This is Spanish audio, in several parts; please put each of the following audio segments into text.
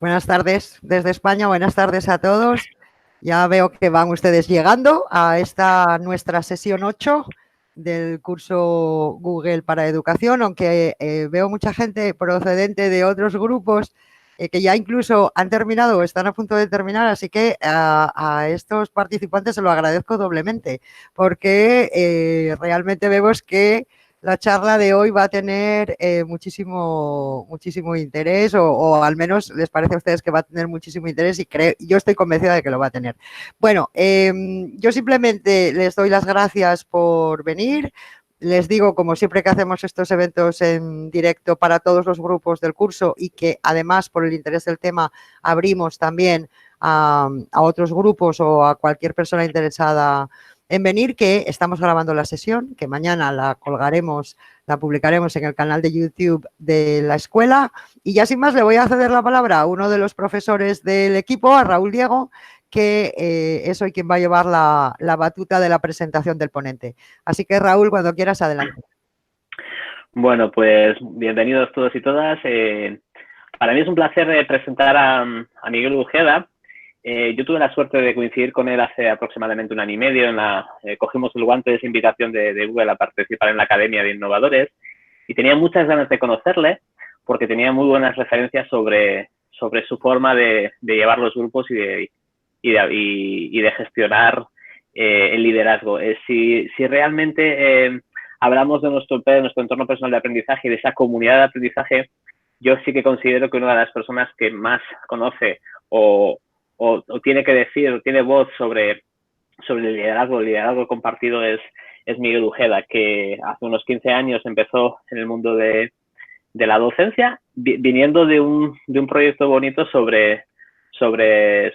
Buenas tardes desde España, buenas tardes a todos. Ya veo que van ustedes llegando a esta nuestra sesión 8 del curso Google para Educación, aunque veo mucha gente procedente de otros grupos que ya incluso han terminado o están a punto de terminar, así que a estos participantes se lo agradezco doblemente, porque realmente vemos que la charla de hoy va a tener muchísimo interés o al menos les parece a ustedes que va a tener muchísimo interés y yo estoy convencida de que lo va a tener. Bueno, yo simplemente les doy las gracias por venir. Les digo, como siempre que hacemos estos eventos en directo para todos los grupos del curso y que además por el interés del tema abrimos también a otros grupos o a cualquier persona interesada en venir, que estamos grabando la sesión, que mañana la colgaremos, la publicaremos en el canal de YouTube de la escuela. Y ya sin más le voy a ceder la palabra a uno de los profesores del equipo, a Raúl Diego, que es hoy quien va a llevar la batuta de la presentación del ponente. Así que Raúl, cuando quieras, adelante. Bueno, pues bienvenidos todos y todas. Para mí es un placer presentar a Miguel Ujeda. Yo tuve la suerte de coincidir con él hace aproximadamente un año y medio. Cogimos el guante de esa invitación de Google a participar en la Academia de Innovadores y tenía muchas ganas de conocerle porque tenía muy buenas referencias sobre su forma de llevar los grupos y de gestionar el liderazgo. Si realmente hablamos de nuestro entorno personal de aprendizaje y de esa comunidad de aprendizaje, yo sí que considero que una de las personas que más conoce o tiene que decir, tiene voz sobre el liderazgo compartido es Miguel Ujeda, que hace unos 15 años empezó en el mundo de la docencia, viniendo de un proyecto bonito sobre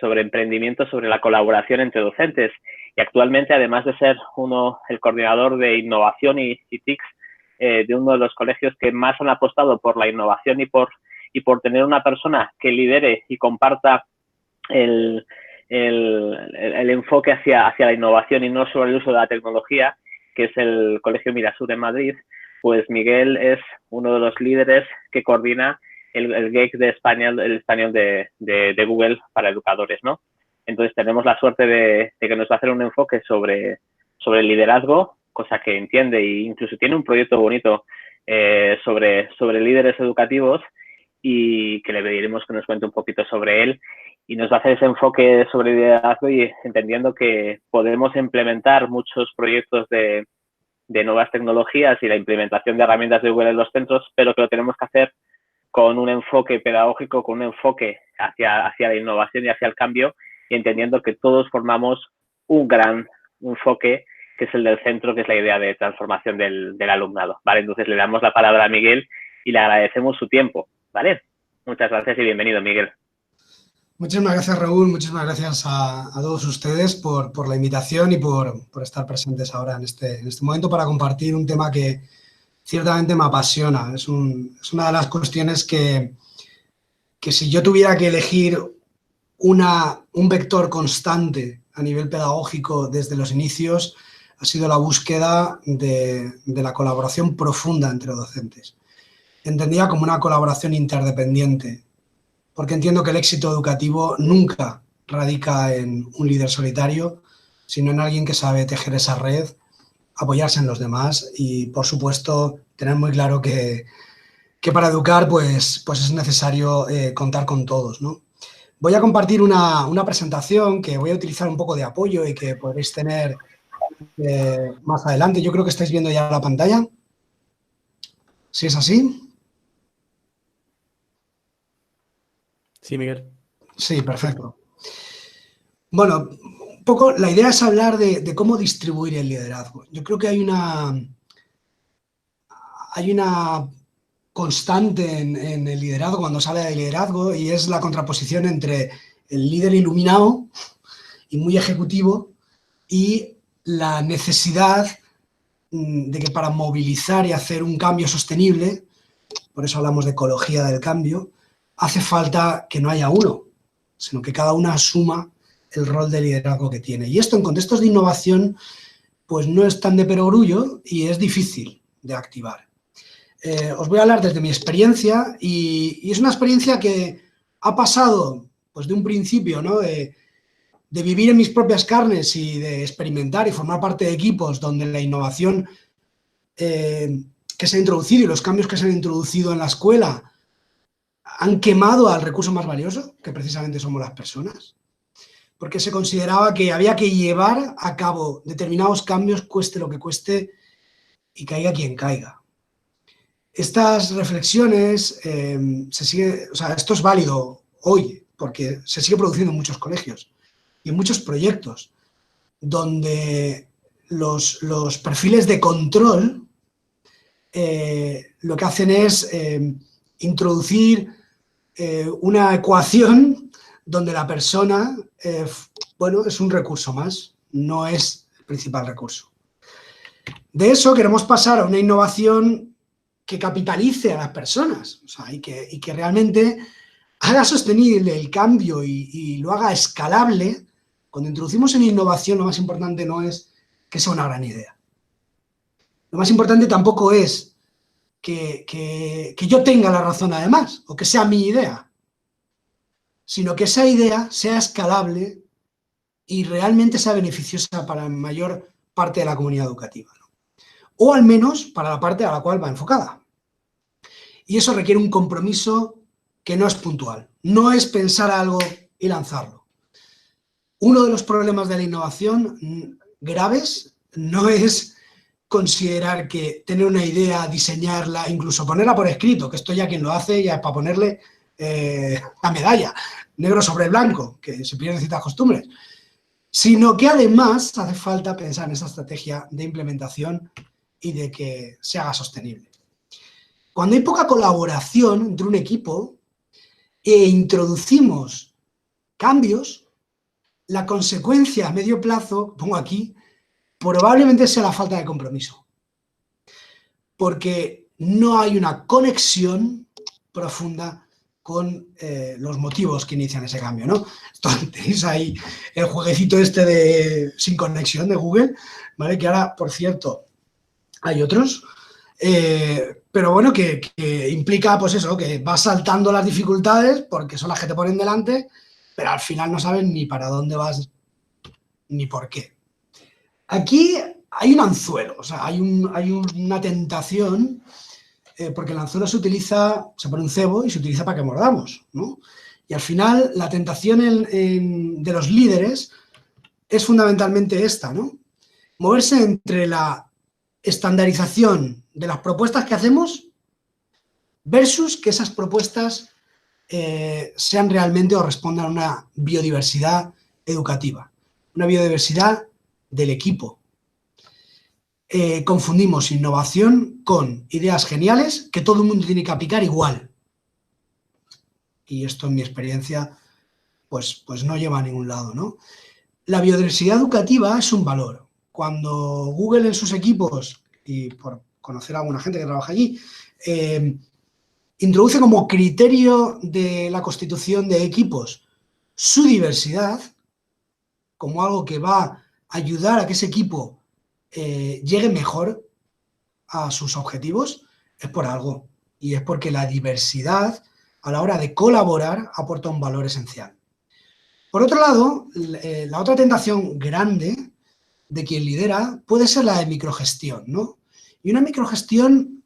emprendimiento, sobre la colaboración entre docentes. Y actualmente, además de ser el coordinador de innovación y TICs de uno de los colegios que más han apostado por la innovación y por tener una persona que lidere y comparta el enfoque hacia la innovación y no sobre el uso de la tecnología, que es el Colegio Mirasur en Madrid, pues Miguel es uno de los líderes que coordina el GEC de español de Google para educadores, ¿no? Entonces tenemos la suerte de que nos va a hacer un enfoque sobre el liderazgo, cosa que entiende e incluso tiene un proyecto bonito sobre líderes educativos y que le pediremos que nos cuente un poquito sobre él y nos va a hacer ese enfoque sobre liderazgo y entendiendo que podemos implementar muchos proyectos de nuevas tecnologías y la implementación de herramientas de Google en los centros, pero que lo tenemos que hacer con un enfoque pedagógico, con un enfoque hacia la innovación y hacia el cambio y entendiendo que todos formamos un gran enfoque que es el del centro, que es la idea de transformación del alumnado, ¿vale? Entonces le damos la palabra a Miguel y le agradecemos su tiempo, ¿vale? Muchas gracias y bienvenido, Miguel. Muchísimas gracias, Raúl. Muchísimas gracias a todos ustedes por la invitación y por estar presentes ahora en este momento para compartir un tema que ciertamente me apasiona. Es una de las cuestiones que si yo tuviera que elegir un vector constante a nivel pedagógico desde los inicios, ha sido la búsqueda de la colaboración profunda entre docentes. Entendida como una colaboración interdependiente, porque entiendo que el éxito educativo nunca radica en un líder solitario, sino en alguien que sabe tejer esa red, apoyarse en los demás y, por supuesto, tener muy claro que para educar pues es necesario contar con todos, ¿no? Voy a compartir una presentación que voy a utilizar un poco de apoyo y que podréis tener más adelante. Yo creo que estáis viendo ya la pantalla. ¿Sí es así? Sí, Miguel. Sí, perfecto. Bueno, un poco la idea es hablar de cómo distribuir el liderazgo. Yo creo que hay una constante en el liderazgo cuando se habla de liderazgo y es la contraposición entre el líder iluminado y muy ejecutivo y la necesidad de que para movilizar y hacer un cambio sostenible, por eso hablamos de ecología del cambio, hace falta que no haya uno, sino que cada uno asuma el rol de liderazgo que tiene. Y esto en contextos de innovación pues no es tan de perogrullo y es difícil de activar. Os voy a hablar desde mi experiencia y es una experiencia que ha pasado pues, de un principio, ¿no? de vivir en mis propias carnes y de experimentar y formar parte de equipos donde la innovación que se ha introducido y los cambios que se han introducido en la escuela han quemado al recurso más valioso, que precisamente somos las personas, porque se consideraba que había que llevar a cabo determinados cambios, cueste lo que cueste, y caiga quien caiga. Estas reflexiones, esto es válido hoy, porque se sigue produciendo en muchos colegios y en muchos proyectos, donde los perfiles de control lo que hacen es introducir una ecuación donde la persona, bueno, es un recurso más, no es el principal recurso. De eso queremos pasar a una innovación que capitalice a las personas, o sea, y que realmente haga sostenible el cambio y lo haga escalable. Cuando introducimos en innovación, lo más importante no es que sea una gran idea. Lo más importante tampoco es que yo tenga la razón además, o que sea mi idea, sino que esa idea sea escalable y realmente sea beneficiosa para la mayor parte de la comunidad educativa, ¿no? O al menos para la parte a la cual va enfocada. Y eso requiere un compromiso que no es puntual, no es pensar algo y lanzarlo. Uno de los problemas de la innovación graves no es considerar que tener una idea, diseñarla, incluso ponerla por escrito, que esto ya quien lo hace ya es para ponerle la medalla, negro sobre blanco, que se pierden ciertas costumbres, sino que además hace falta pensar en esa estrategia de implementación y de que se haga sostenible. Cuando hay poca colaboración entre un equipo e introducimos cambios, la consecuencia a medio plazo, pongo aquí, probablemente sea la falta de compromiso, porque no hay una conexión profunda con los motivos que inician ese cambio, ¿no? Tenéis ahí el jueguecito este de sin conexión de Google, ¿vale? Que ahora, por cierto, hay otros, pero bueno, que implica, pues eso, que vas saltando las dificultades porque son las que te ponen delante, pero al final no sabes ni para dónde vas ni por qué. Aquí hay un anzuelo, o sea, hay una tentación, porque el anzuelo se pone un cebo y se utiliza para que mordamos, ¿no? Y al final la tentación de los líderes es fundamentalmente esta, ¿no? Moverse entre la estandarización de las propuestas que hacemos versus que esas propuestas sean realmente o respondan a una biodiversidad educativa, una biodiversidad del equipo. Confundimos innovación con ideas geniales que todo el mundo tiene que aplicar igual. Y esto, en mi experiencia, pues no lleva a ningún lado, ¿no? La biodiversidad educativa es un valor. Cuando Google en sus equipos, y por conocer a alguna gente que trabaja allí, introduce como criterio de la constitución de equipos su diversidad, como algo que va a ayudar a que ese equipo llegue mejor a sus objetivos, es por algo. Y es porque la diversidad, a la hora de colaborar, aporta un valor esencial. Por otro lado, la otra tentación grande de quien lidera puede ser la de microgestión, ¿no? Y una microgestión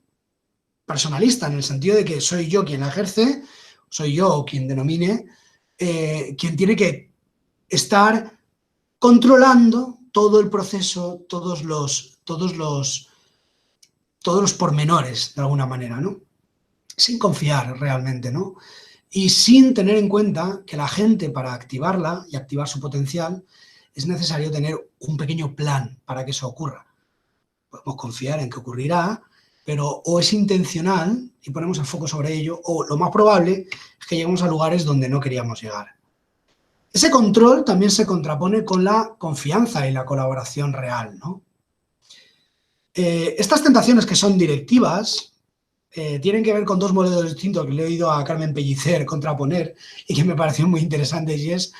personalista, en el sentido de que soy yo quien la ejerce, soy yo o quien denomine, quien tiene que estar controlando todo el proceso, todos los pormenores, de alguna manera, ¿no? Sin confiar realmente, ¿no? Y sin tener en cuenta que la gente, para activarla y activar su potencial, es necesario tener un pequeño plan para que eso ocurra. Podemos confiar en que ocurrirá, pero o es intencional y ponemos el foco sobre ello, o lo más probable es que lleguemos a lugares donde no queríamos llegar. Ese control también se contrapone con la confianza y la colaboración real, ¿no? Estas tentaciones que son directivas tienen que ver con dos modelos distintos que le he oído a Carmen Pellicer contraponer y que me parecieron muy interesantes, y es,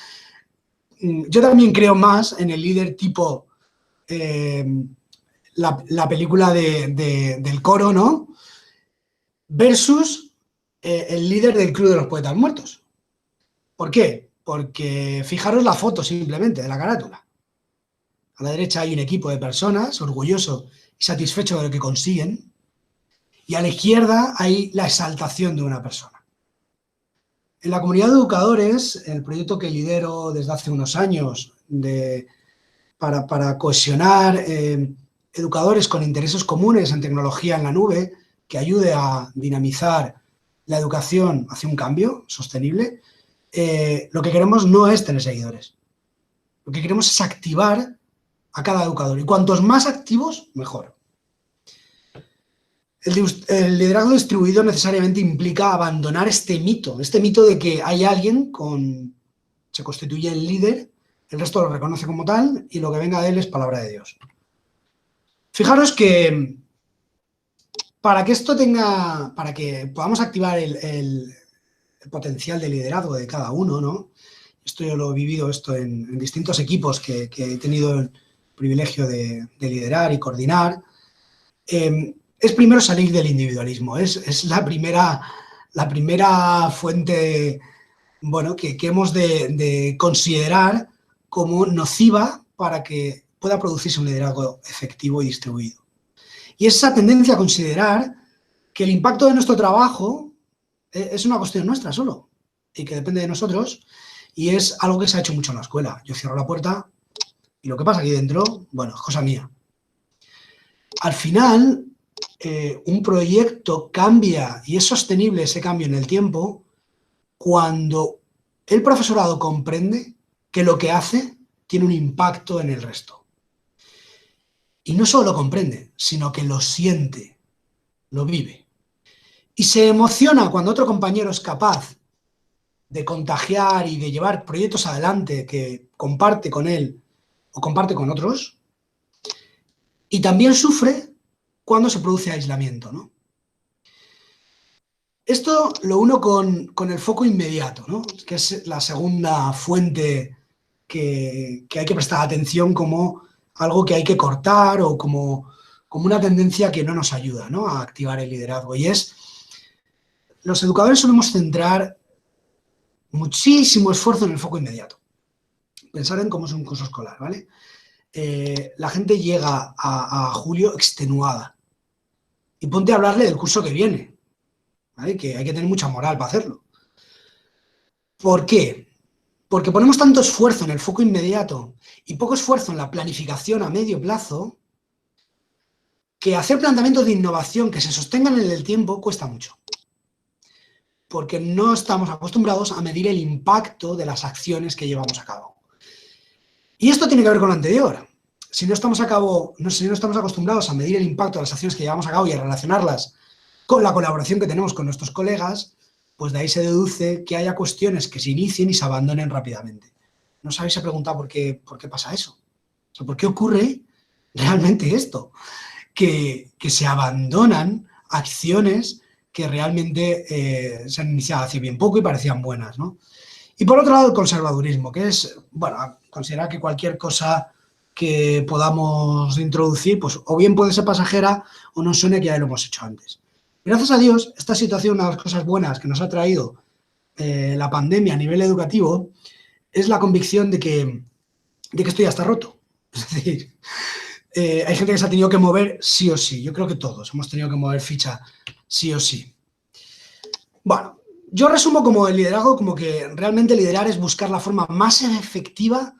yo también creo más en el líder tipo la película del Coro, ¿no? Versus el líder del Club de los Poetas Muertos. ¿Por qué? Porque fijaros la foto simplemente de la carátula. A la derecha hay un equipo de personas orgulloso y satisfecho de lo que consiguen, y a la izquierda hay la exaltación de una persona. En la comunidad de educadores, el proyecto que lidero desde hace unos años para cohesionar educadores con intereses comunes en tecnología en la nube, que ayude a dinamizar la educación hacia un cambio sostenible, lo que queremos no es tener seguidores. Lo que queremos es activar a cada educador. Y cuantos más activos, mejor. El liderazgo distribuido necesariamente implica abandonar este mito de que hay alguien se constituye el líder, el resto lo reconoce como tal y lo que venga de él es palabra de Dios. Fijaros que para que podamos activar el potencial de liderazgo de cada uno, ¿no? Esto yo lo he vivido en distintos equipos que he tenido el privilegio de liderar y coordinar. Es primero salir del individualismo, es la primera fuente, bueno, que hemos de considerar como nociva para que pueda producirse un liderazgo efectivo y distribuido. Y esa tendencia a considerar que el impacto de nuestro trabajo es una cuestión nuestra solo y que depende de nosotros, y es algo que se ha hecho mucho en la escuela. Yo cierro la puerta y lo que pasa aquí dentro, bueno, es cosa mía. Al final, un proyecto cambia y es sostenible ese cambio en el tiempo cuando el profesorado comprende que lo que hace tiene un impacto en el resto. Y no solo lo comprende, sino que lo siente, lo vive. Y se emociona cuando otro compañero es capaz de contagiar y de llevar proyectos adelante que comparte con él o comparte con otros. Y también sufre cuando se produce aislamiento, ¿no? Esto lo uno con el foco inmediato, ¿no? Que es la segunda fuente que hay que prestar atención como algo que hay que cortar o como una tendencia que no nos ayuda, ¿no?, a activar el liderazgo. Y es, los educadores solemos centrar muchísimo esfuerzo en el foco inmediato. Pensar en cómo es un curso escolar, ¿vale? La gente llega a julio extenuada y ponte a hablarle del curso que viene, ¿vale? Que hay que tener mucha moral para hacerlo. ¿Por qué? Porque ponemos tanto esfuerzo en el foco inmediato y poco esfuerzo en la planificación a medio plazo que hacer planteamientos de innovación que se sostengan en el tiempo cuesta mucho. Porque no estamos acostumbrados a medir el impacto de las acciones que llevamos a cabo. Y esto tiene que ver con lo anterior. Si no estamos acostumbrados a medir el impacto de las acciones que llevamos a cabo y a relacionarlas con la colaboración que tenemos con nuestros colegas, pues de ahí se deduce que haya cuestiones que se inicien y se abandonen rápidamente. ¿No os habéis preguntado por qué pasa eso? O sea, ¿por qué ocurre realmente esto? Que se abandonan acciones que realmente se han iniciado hace bien poco y parecían buenas, ¿no? Y por otro lado, el conservadurismo, que es, bueno, considerar que cualquier cosa que podamos introducir, pues o bien puede ser pasajera o nos suene que ya lo hemos hecho antes. Gracias a Dios, esta situación, una de las cosas buenas que nos ha traído la pandemia a nivel educativo, es la convicción de que esto ya está roto. Es decir, hay gente que se ha tenido que mover sí o sí. Yo creo que todos hemos tenido que mover ficha sí o sí. Bueno, yo resumo como el liderazgo como que realmente liderar es buscar la forma más efectiva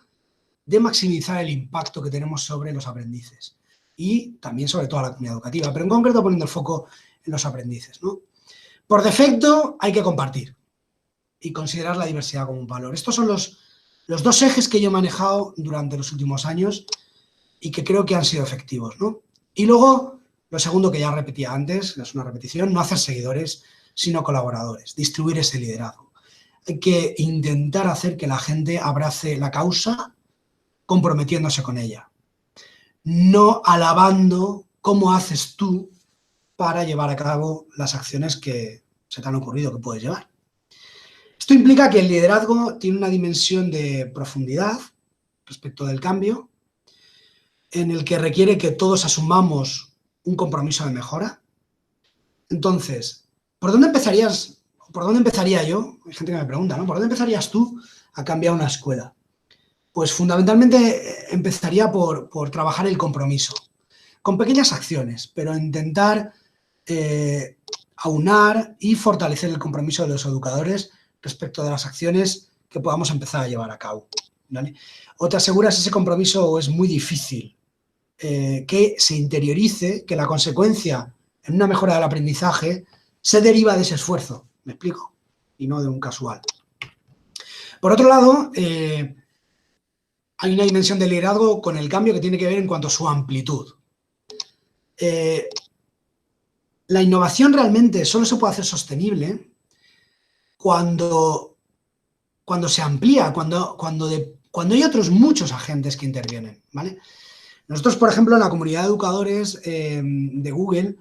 de maximizar el impacto que tenemos sobre los aprendices y también sobre toda la comunidad educativa, pero en concreto poniendo el foco en los aprendices, ¿no? Por defecto hay que compartir y considerar la diversidad como un valor. Estos son los dos ejes que yo he manejado durante los últimos años y que creo que han sido efectivos, ¿no? Y luego, lo segundo que ya repetía antes, es una repetición, no hacer seguidores, sino colaboradores, distribuir ese liderazgo. Hay que intentar hacer que la gente abrace la causa comprometiéndose con ella, no alabando cómo haces tú para llevar a cabo las acciones que se te han ocurrido que puedes llevar. Esto implica que el liderazgo tiene una dimensión de profundidad respecto del cambio, en el que requiere que todos asumamos un compromiso de mejora. Entonces, ¿por dónde empezarías ¿por dónde empezaría yo? Hay gente que me pregunta, ¿no? ¿Por dónde empezarías tú a cambiar una escuela? Pues fundamentalmente empezaría por trabajar el compromiso, con pequeñas acciones, pero intentar aunar y fortalecer el compromiso de los educadores respecto de las acciones que podamos empezar a llevar a cabo, ¿vale? O te aseguras ese compromiso o es muy difícil que se interiorice, que la consecuencia en una mejora del aprendizaje se deriva de ese esfuerzo, ¿me explico? Y no de un casual. Por otro lado, hay una dimensión del liderazgo con el cambio que tiene que ver en cuanto a su amplitud. La innovación realmente solo se puede hacer sostenible cuando se amplía, cuando hay otros muchos agentes que intervienen, ¿vale? Nosotros, por ejemplo, en la comunidad de educadores de Google,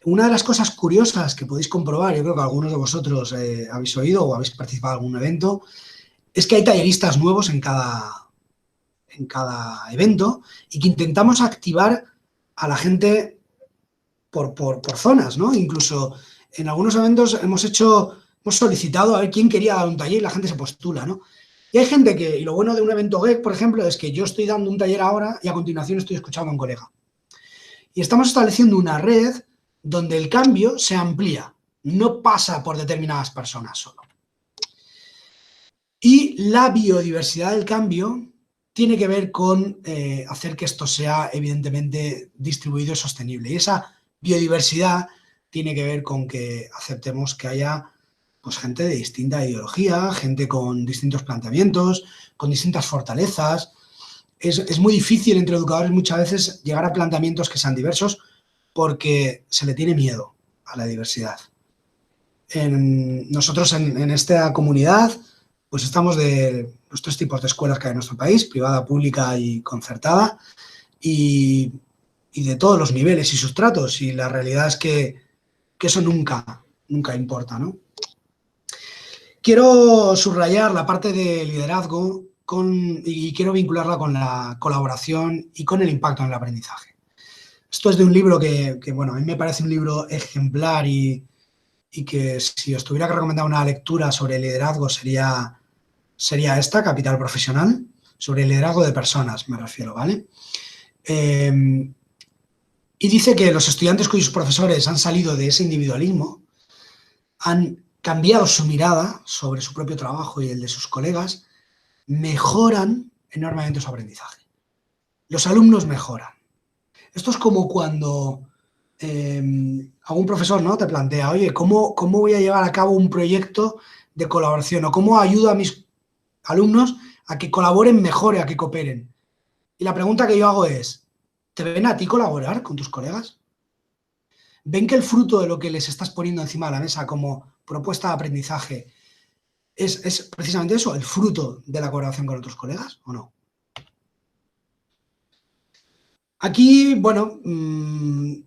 una de las cosas curiosas que podéis comprobar, yo creo que algunos de vosotros habéis oído o habéis participado en algún evento, es que hay talleristas nuevos en cada evento y que intentamos activar a la gente por zonas, ¿no? Incluso en algunos eventos hemos solicitado a ver quién quería dar un taller y la gente se postula, ¿no? Y hay gente que, y lo bueno de un evento GEC, por ejemplo, es que yo estoy dando un taller ahora y a continuación estoy escuchando a un colega. Y estamos estableciendo una red donde el cambio se amplía, no pasa por determinadas personas solo. Y la biodiversidad del cambio tiene que ver con hacer que esto sea evidentemente distribuido y sostenible. Y esa biodiversidad tiene que ver con que aceptemos que haya pues, gente de distinta ideología, gente con distintos planteamientos, con distintas fortalezas. Es muy difícil entre educadores muchas veces llegar a planteamientos que sean diversos porque se le tiene miedo a la diversidad. Nosotros en esta comunidad pues estamos de los 3 tipos de escuelas que hay en nuestro país, privada, pública y concertada, y de todos los niveles y sustratos, y la realidad es que eso nunca importa, ¿no? Quiero subrayar la parte de liderazgo y quiero vincularla con la colaboración y con el impacto en el aprendizaje. Esto es de un libro que bueno, a mí me parece un libro ejemplar y que si os tuviera que recomendar una lectura sobre liderazgo sería esta, Capital Profesional, sobre el liderazgo de personas, me refiero, ¿vale? Y dice que los estudiantes cuyos profesores han salido de ese individualismo han cambiado su mirada sobre su propio trabajo y el de sus colegas, mejoran enormemente su aprendizaje. Los alumnos mejoran. Esto es como cuando algún profesor, ¿no?, te plantea, oye, ¿cómo voy a llevar a cabo un proyecto de colaboración? ¿O cómo ayudo a mis alumnos a que colaboren mejor y a que cooperen? Y la pregunta que yo hago es, ¿te ven a ti colaborar con tus colegas? ¿Ven que el fruto de lo que les estás poniendo encima de la mesa como propuesta de aprendizaje es precisamente eso, el fruto de la colaboración con otros colegas o no? Aquí, bueno,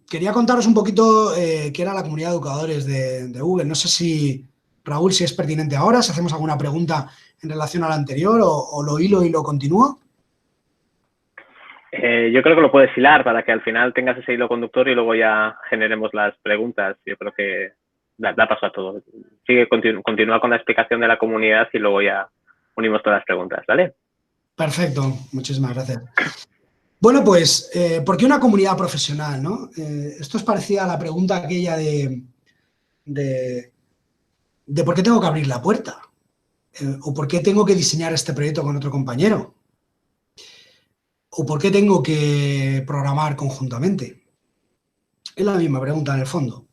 quería contaros un poquito qué era la comunidad de educadores de Google. No sé si, Raúl, si es pertinente ahora, si hacemos alguna pregunta en relación a la anterior o lo hilo y lo continúo. Yo creo que lo puedes hilar para que al final tengas ese hilo conductor y luego ya generemos las preguntas. Yo creo que da paso a todo. Sigue, continúa con la explicación de la comunidad y luego ya unimos todas las preguntas, ¿vale? Perfecto, muchísimas gracias. Bueno, pues, ¿por qué una comunidad profesional, no? Esto es parecida a la pregunta aquella de por qué tengo que abrir la puerta o por qué tengo que diseñar este proyecto con otro compañero o por qué tengo que programar conjuntamente. Es la misma pregunta en el fondo.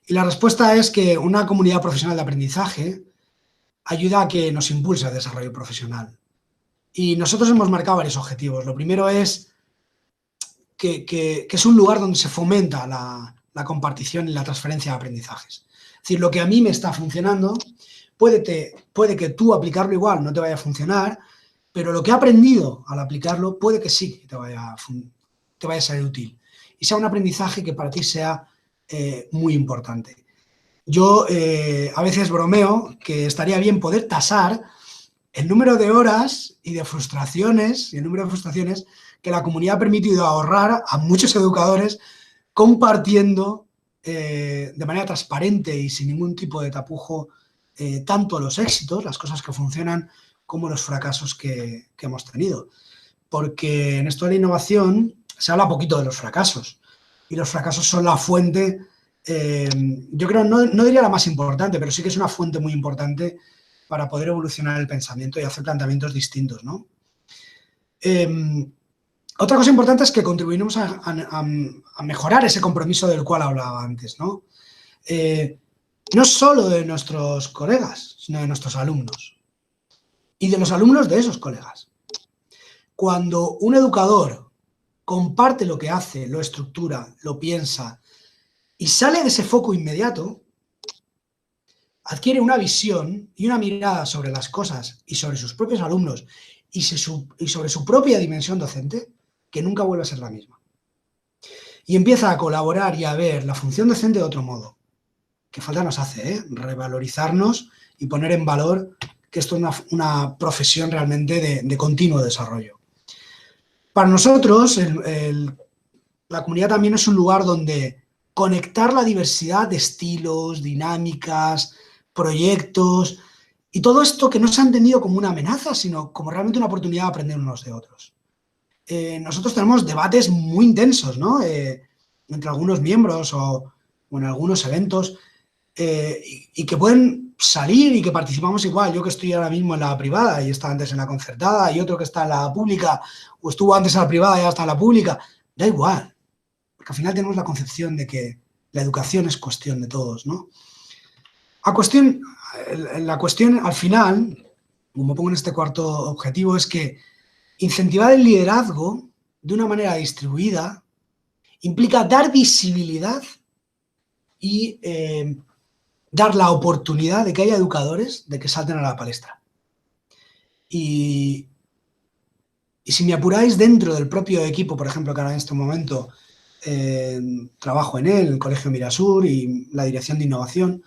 Y la respuesta es que una comunidad profesional de aprendizaje ayuda a que nos impulse el desarrollo profesional. Y nosotros hemos marcado varios objetivos. Lo primero es que es un lugar donde se fomenta la compartición y la transferencia de aprendizajes. Es decir, lo que a mí me está funcionando, puede que tú aplicarlo igual no te vaya a funcionar, pero lo que he aprendido al aplicarlo puede que sí te vaya a ser útil. Y sea un aprendizaje que para ti sea muy importante. Yo a veces bromeo que estaría bien poder tasar el número de horas y de frustraciones, que la comunidad ha permitido ahorrar a muchos educadores compartiendo de manera transparente y sin ningún tipo de tapujo tanto los éxitos, las cosas que funcionan, como los fracasos que hemos tenido. Porque en esto de la innovación se habla poquito de los fracasos, y los fracasos son la fuente, yo creo, no diría la más importante, pero sí que es una fuente muy importante para poder evolucionar el pensamiento y hacer planteamientos distintos, ¿no? Otra cosa importante es que contribuimos a mejorar ese compromiso del cual hablaba antes, ¿no? No solo de nuestros colegas, sino de nuestros alumnos y de los alumnos de esos colegas. Cuando un educador comparte lo que hace, lo estructura, lo piensa y sale de ese foco inmediato, adquiere una visión y una mirada sobre las cosas y sobre sus propios alumnos y sobre su propia dimensión docente, que nunca vuelve a ser la misma. Y empieza a colaborar y a ver la función docente de otro modo. Que falta nos hace, revalorizarnos y poner en valor que esto es una profesión realmente de continuo desarrollo. Para nosotros, la comunidad también es un lugar donde conectar la diversidad de estilos, dinámicas, proyectos y todo esto que no se ha entendido como una amenaza, sino como realmente una oportunidad de aprender unos de otros. Nosotros tenemos debates muy intensos, ¿no? Entre algunos miembros o en algunos eventos y que pueden salir y que participamos igual. Yo que estoy ahora mismo en la privada y estaba antes en la concertada, y otro que está en la pública o estuvo antes en la privada y ahora está en la pública, da igual, porque al final tenemos la concepción de que la educación es cuestión de todos, ¿no? La cuestión al final, como pongo en este cuarto objetivo, es que incentivar el liderazgo de una manera distribuida implica dar visibilidad y dar la oportunidad de que haya educadores de que salten a la palestra. Y si me apuráis, dentro del propio equipo, por ejemplo, que ahora en este momento trabajo en el Colegio Mirasur y la Dirección de Innovación,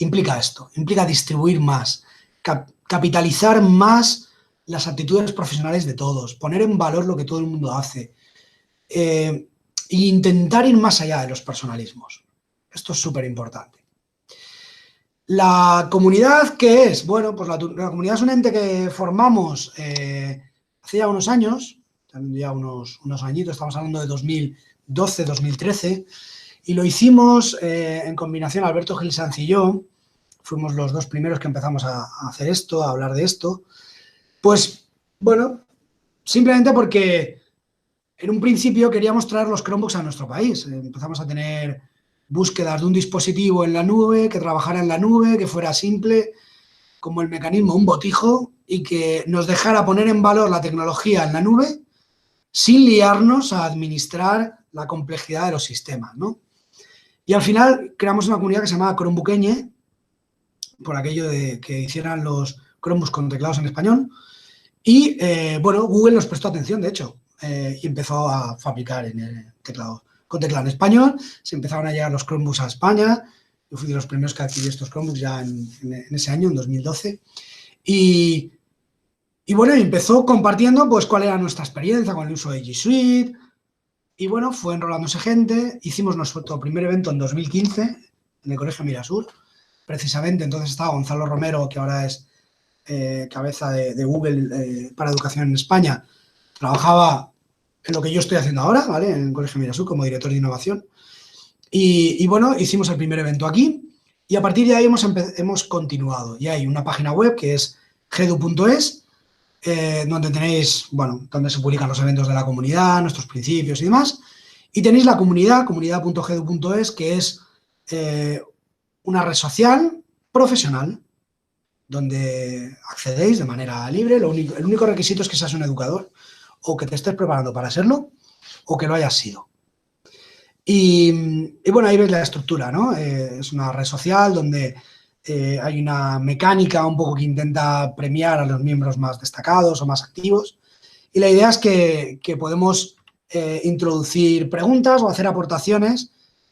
implica esto, implica distribuir más, capitalizar más las aptitudes profesionales de todos, poner en valor lo que todo el mundo hace e intentar ir más allá de los personalismos. Esto es súper importante. ¿La comunidad qué es? Bueno, pues la comunidad es un ente que formamos hace ya unos años, ya unos añitos, estamos hablando de 2012, 2013, y lo hicimos en combinación, Alberto Gil Sanz y yo, fuimos los dos primeros que empezamos a hacer esto, a hablar de esto. Pues, bueno, simplemente porque en un principio queríamos traer los Chromebooks a nuestro país. Empezamos a tener búsquedas de un dispositivo en la nube, que trabajara en la nube, que fuera simple, como el mecanismo, un botijo, y que nos dejara poner en valor la tecnología en la nube sin liarnos a administrar la complejidad de los sistemas, ¿no? Y al final creamos una comunidad que se llamaba Chromebookeñe, por aquello de que hicieran los Chromebooks con teclados en español. Y, bueno, Google nos prestó atención, de hecho, y empezó a fabricar en el teclado, con teclado en español. Se empezaron a llegar los Chromebooks a España. Yo fui de los primeros que adquirí estos Chromebooks ya en ese año, en 2012. Y bueno, empezó compartiendo pues cuál era nuestra experiencia con el uso de G Suite. Y bueno, fue enrolándose gente. Hicimos nuestro primer evento en 2015 en el Colegio Mirasur. Precisamente entonces estaba Gonzalo Romero, que ahora es cabeza de Google para educación en España. Trabajaba en lo que yo estoy haciendo ahora, ¿vale? En el Colegio Mirasur como director de innovación. Y bueno, hicimos el primer evento aquí y a partir de ahí hemos continuado. Y hay una página web que es gedu.es, donde tenéis, bueno, donde se publican los eventos de la comunidad, nuestros principios y demás. Y tenéis la comunidad.gedu.es, que es una red social profesional donde accedéis de manera libre. El único requisito es que seas un educador o que te estés preparando para serlo o que lo hayas sido. Y bueno, ahí veis la estructura, ¿no? Es una red social donde hay una mecánica un poco que intenta premiar a los miembros más destacados o más activos. Y la idea es que podemos introducir preguntas o hacer aportaciones,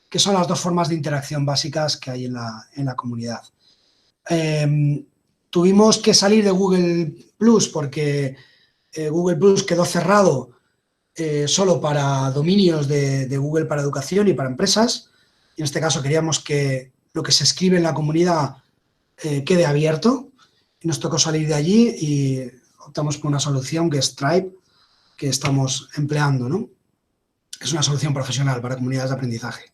que son las dos formas de interacción básicas que hay en la comunidad. Tuvimos que salir de Google Plus porque Google Plus quedó cerrado solo para dominios de Google para educación y para empresas. y en este caso queríamos que lo que se escribe en la comunidad quede abierto, y nos tocó salir de allí y optamos por una solución que es Stripe, que estamos empleando, ¿no? Es una solución profesional para comunidades de aprendizaje.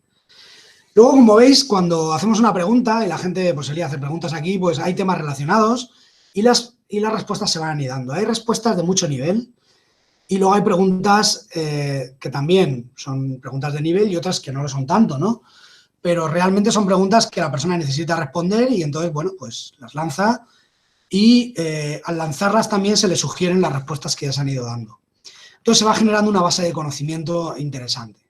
Luego, como veis, cuando hacemos una pregunta y la gente pues solía hacer preguntas aquí, pues hay temas relacionados y las respuestas se van anidando. Hay respuestas de mucho nivel y luego hay preguntas que también son preguntas de nivel y otras que no lo son tanto, ¿no? Pero realmente son preguntas que la persona necesita responder y entonces, bueno, pues las lanza y al lanzarlas también se le sugieren las respuestas que ya se han ido dando. Entonces se va generando una base de conocimiento interesante.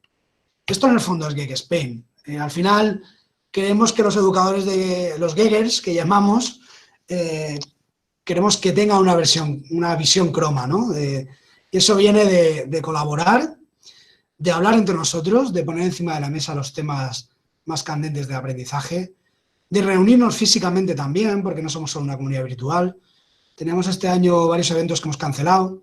Esto en el fondo es Geg Spain. Al final queremos que los educadores de los Geggers, que llamamos, queremos que tengan una visión croma, ¿no? Y eso viene de colaborar, de hablar entre nosotros, de poner encima de la mesa los temas más candentes de aprendizaje, de reunirnos físicamente también, porque no somos solo una comunidad virtual. Tenemos este año varios eventos que hemos cancelado.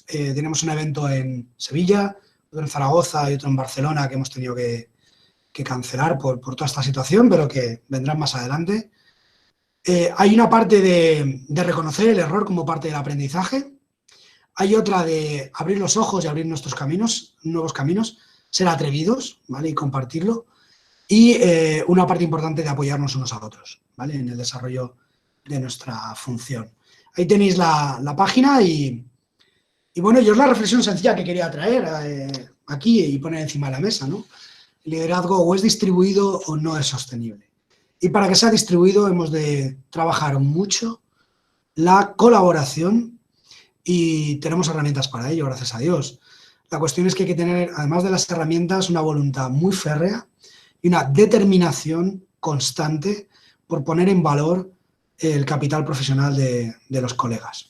Tenemos un evento en Sevilla, otro en Zaragoza y otro en Barcelona que hemos tenido que cancelar por toda esta situación, pero que vendrán más adelante. Hay una parte de reconocer el error como parte del aprendizaje. Hay otra de abrir los ojos y abrir nuestros caminos, nuevos caminos, ser atrevidos, ¿vale? Y compartirlo. Y una parte importante de apoyarnos unos a otros, ¿vale? En el desarrollo de nuestra función. Ahí tenéis la página y bueno, yo es la reflexión sencilla que quería traer aquí y poner encima de la mesa, ¿no? El liderazgo o es distribuido o no es sostenible. Y para que sea distribuido hemos de trabajar mucho la colaboración y tenemos herramientas para ello, gracias a Dios. La cuestión es que hay que tener, además de las herramientas, una voluntad muy férrea y una determinación constante por poner en valor el capital profesional de los colegas.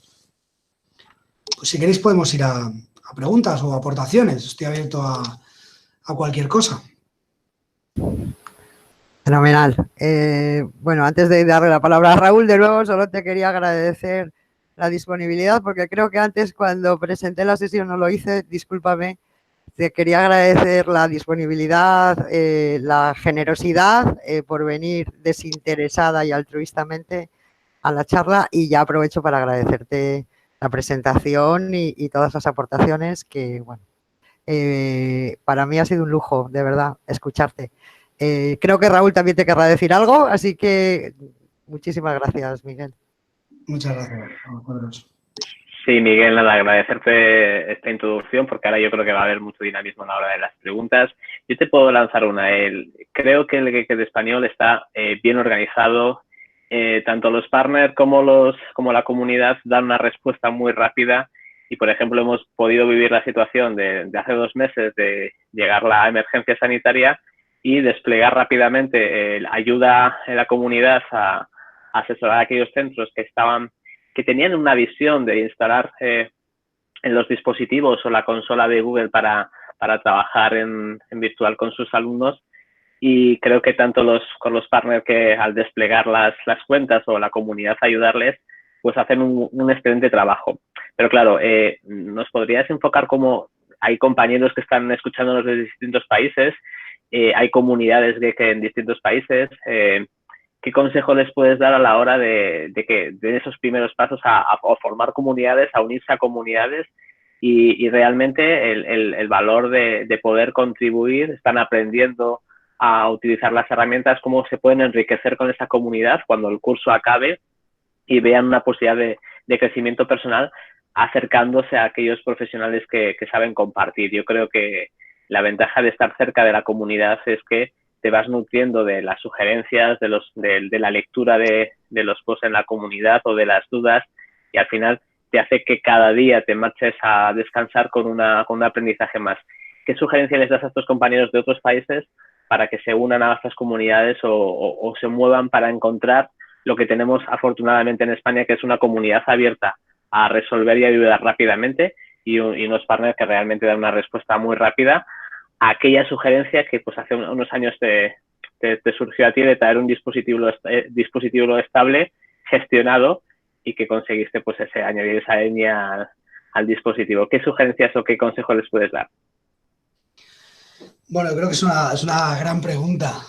Pues si queréis podemos ir a preguntas o aportaciones. Estoy abierto a cualquier cosa. Fenomenal. Bueno, antes de darle la palabra a Raúl, de nuevo, solo te quería agradecer la disponibilidad, porque creo que antes cuando presenté la sesión no lo hice, discúlpame. Te quería agradecer la disponibilidad, la generosidad por venir desinteresada y altruistamente a la charla, y ya aprovecho para agradecerte la presentación y todas las aportaciones que, bueno, para mí ha sido un lujo, de verdad, escucharte. Creo que Raúl también te querrá decir algo, así que muchísimas gracias, Miguel. Muchas gracias a vosotros. Sí, Miguel, nada, agradecerte esta introducción, porque ahora yo creo que va a haber mucho dinamismo a la hora de las preguntas. Yo te puedo lanzar una. Creo que el GEC de español está bien organizado. Tanto los partners como la comunidad dan una respuesta muy rápida. Y, por ejemplo, hemos podido vivir la situación de hace 2 meses de llegar la emergencia sanitaria y desplegar rápidamente ayuda en la comunidad a asesorar a aquellos centros que tenían una visión de instalar en los dispositivos o la consola de Google para trabajar en virtual con sus alumnos. Y creo que tanto con los partners que al desplegar las cuentas o la comunidad ayudarles, pues hacen un excelente trabajo. Pero claro, ¿nos podrías enfocar cómo hay compañeros que están escuchándonos de distintos países? Hay comunidades que en distintos países. ¿Qué consejo les puedes dar a la hora de esos primeros pasos a formar comunidades, a unirse a comunidades y realmente el valor de poder contribuir? Están aprendiendo a utilizar las herramientas, cómo se pueden enriquecer con esa comunidad cuando el curso acabe y vean una posibilidad de crecimiento personal acercándose a aquellos profesionales que saben compartir. Yo creo que la ventaja de estar cerca de la comunidad es que te vas nutriendo de las sugerencias, de la lectura de los posts en la comunidad o de las dudas, y al final te hace que cada día te marches a descansar con un aprendizaje más. ¿Qué sugerencia les das a estos compañeros de otros países para que se unan a estas comunidades o se muevan para encontrar lo que tenemos afortunadamente en España, que es una comunidad abierta a resolver y ayudar rápidamente y unos partners que realmente dan una respuesta muy rápida a aquella sugerencia que pues hace unos años te surgió a ti de traer un dispositivo estable, gestionado, y que conseguiste pues añadir esa etnia al dispositivo? ¿Qué sugerencias o qué consejos les puedes dar? Bueno, creo que es una gran pregunta.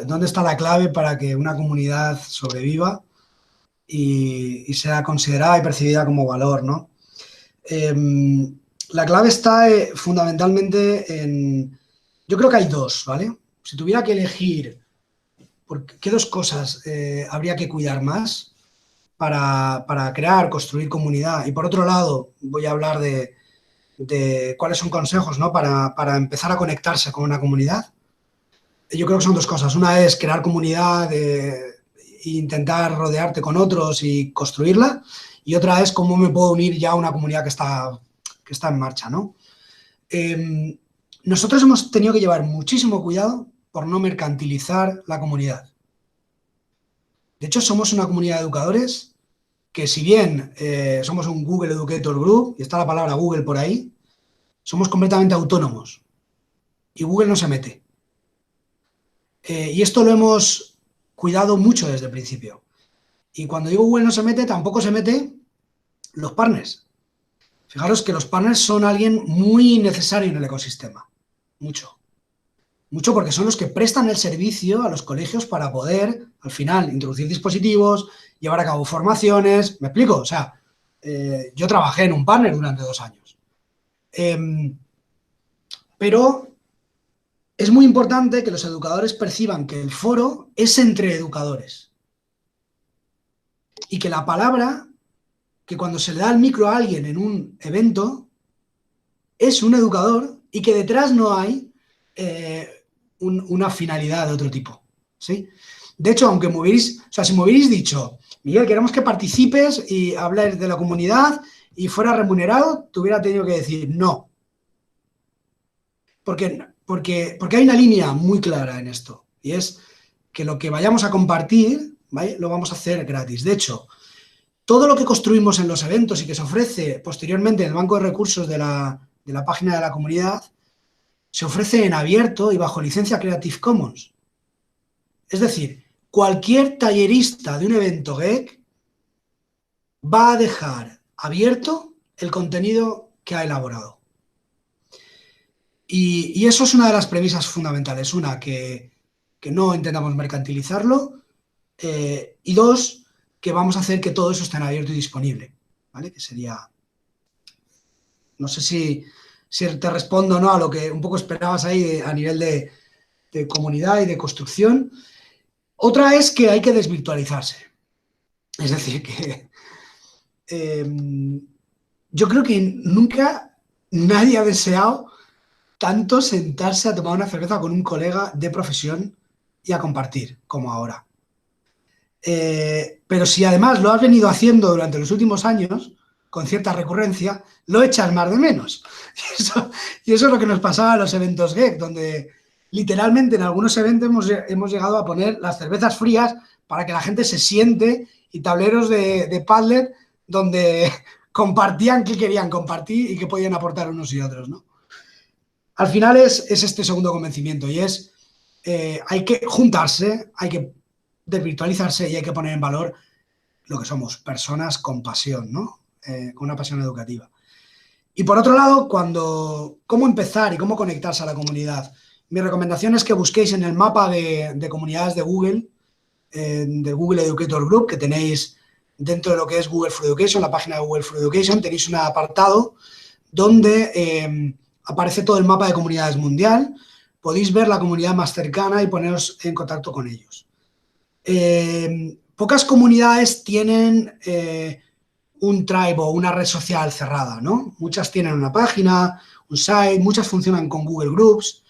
¿Dónde está la clave para que una comunidad sobreviva y sea considerada y percibida como valor, ¿no? La clave está fundamentalmente en... Yo creo que hay dos, ¿vale? Si tuviera que elegir qué dos cosas habría que cuidar más para crear, construir comunidad. Y por otro lado, voy a hablar de cuáles son consejos, ¿no? Para empezar a conectarse con una comunidad. Yo creo que son dos cosas. Una es crear comunidad e intentar rodearte con otros y construirla. Y otra es cómo me puedo unir ya a una comunidad que está en marcha, ¿no? Nosotros hemos tenido que llevar muchísimo cuidado por no mercantilizar la comunidad. De hecho, somos una comunidad de educadores que, si bien somos un Google Educator Group, y está la palabra Google por ahí, somos completamente autónomos y Google no se mete. Y esto lo hemos cuidado mucho desde el principio. Y cuando digo Google no se mete, tampoco se mete los partners. Fijaros que los partners son alguien muy necesario en el ecosistema. Mucho. Mucho, porque son los que prestan el servicio a los colegios para poder, al final, introducir dispositivos, llevar a cabo formaciones. ¿Me explico? O sea, yo trabajé en un partner durante 2 años. Pero es muy importante que los educadores perciban que el foro es entre educadores. Y que la palabra, que cuando se le da el micro a alguien en un evento, es un educador y que detrás no hay una finalidad de otro tipo, ¿sí? De hecho, aunque si me hubierais dicho, Miguel, queremos que participes y hables de la comunidad y fuera remunerado, te hubiera tenido que decir no. Porque hay una línea muy clara en esto, y es que lo que vayamos a compartir, ¿vale?, lo vamos a hacer gratis. De hecho, todo lo que construimos en los eventos y que se ofrece posteriormente en el banco de recursos de la página de la comunidad, se ofrece en abierto y bajo licencia Creative Commons. Es decir, cualquier tallerista de un evento GEC va a dejar abierto el contenido que ha elaborado. Y eso es una de las premisas fundamentales. Una, que no intentamos mercantilizarlo. Y dos, que vamos a hacer que todo eso esté en abierto y disponible, ¿vale? Que sería... No sé si te respondo, ¿no?, a lo que un poco esperabas ahí a nivel de comunidad y de construcción. Otra es que hay que desvirtualizarse. Es decir, que yo creo que nunca nadie ha deseado tanto sentarse a tomar una cerveza con un colega de profesión y a compartir como ahora. Pero si además lo has venido haciendo durante los últimos años, con cierta recurrencia, lo echas más de menos. Y eso es lo que nos pasaba en los eventos GEC, donde literalmente en algunos eventos hemos llegado a poner las cervezas frías para que la gente se siente, y tableros de Padlet donde compartían qué querían compartir y qué podían aportar unos y otros, ¿no? Al final es este segundo convencimiento, y es hay que juntarse, hay que desvirtualizarse y hay que poner en valor lo que somos, personas con pasión, ¿no? Con una pasión educativa. Y por otro lado, cómo empezar y cómo conectarse a la comunidad. Mi recomendación es que busquéis en el mapa de comunidades de Google, de Google Educator Group, que tenéis dentro de lo que es Google for Education, la página de Google for Education, tenéis un apartado donde aparece todo el mapa de comunidades mundial. Podéis ver la comunidad más cercana y poneros en contacto con ellos. Pocas comunidades tienen un tribe o una red social cerrada, ¿no? Muchas tienen una página, un site, muchas funcionan con Google Groups.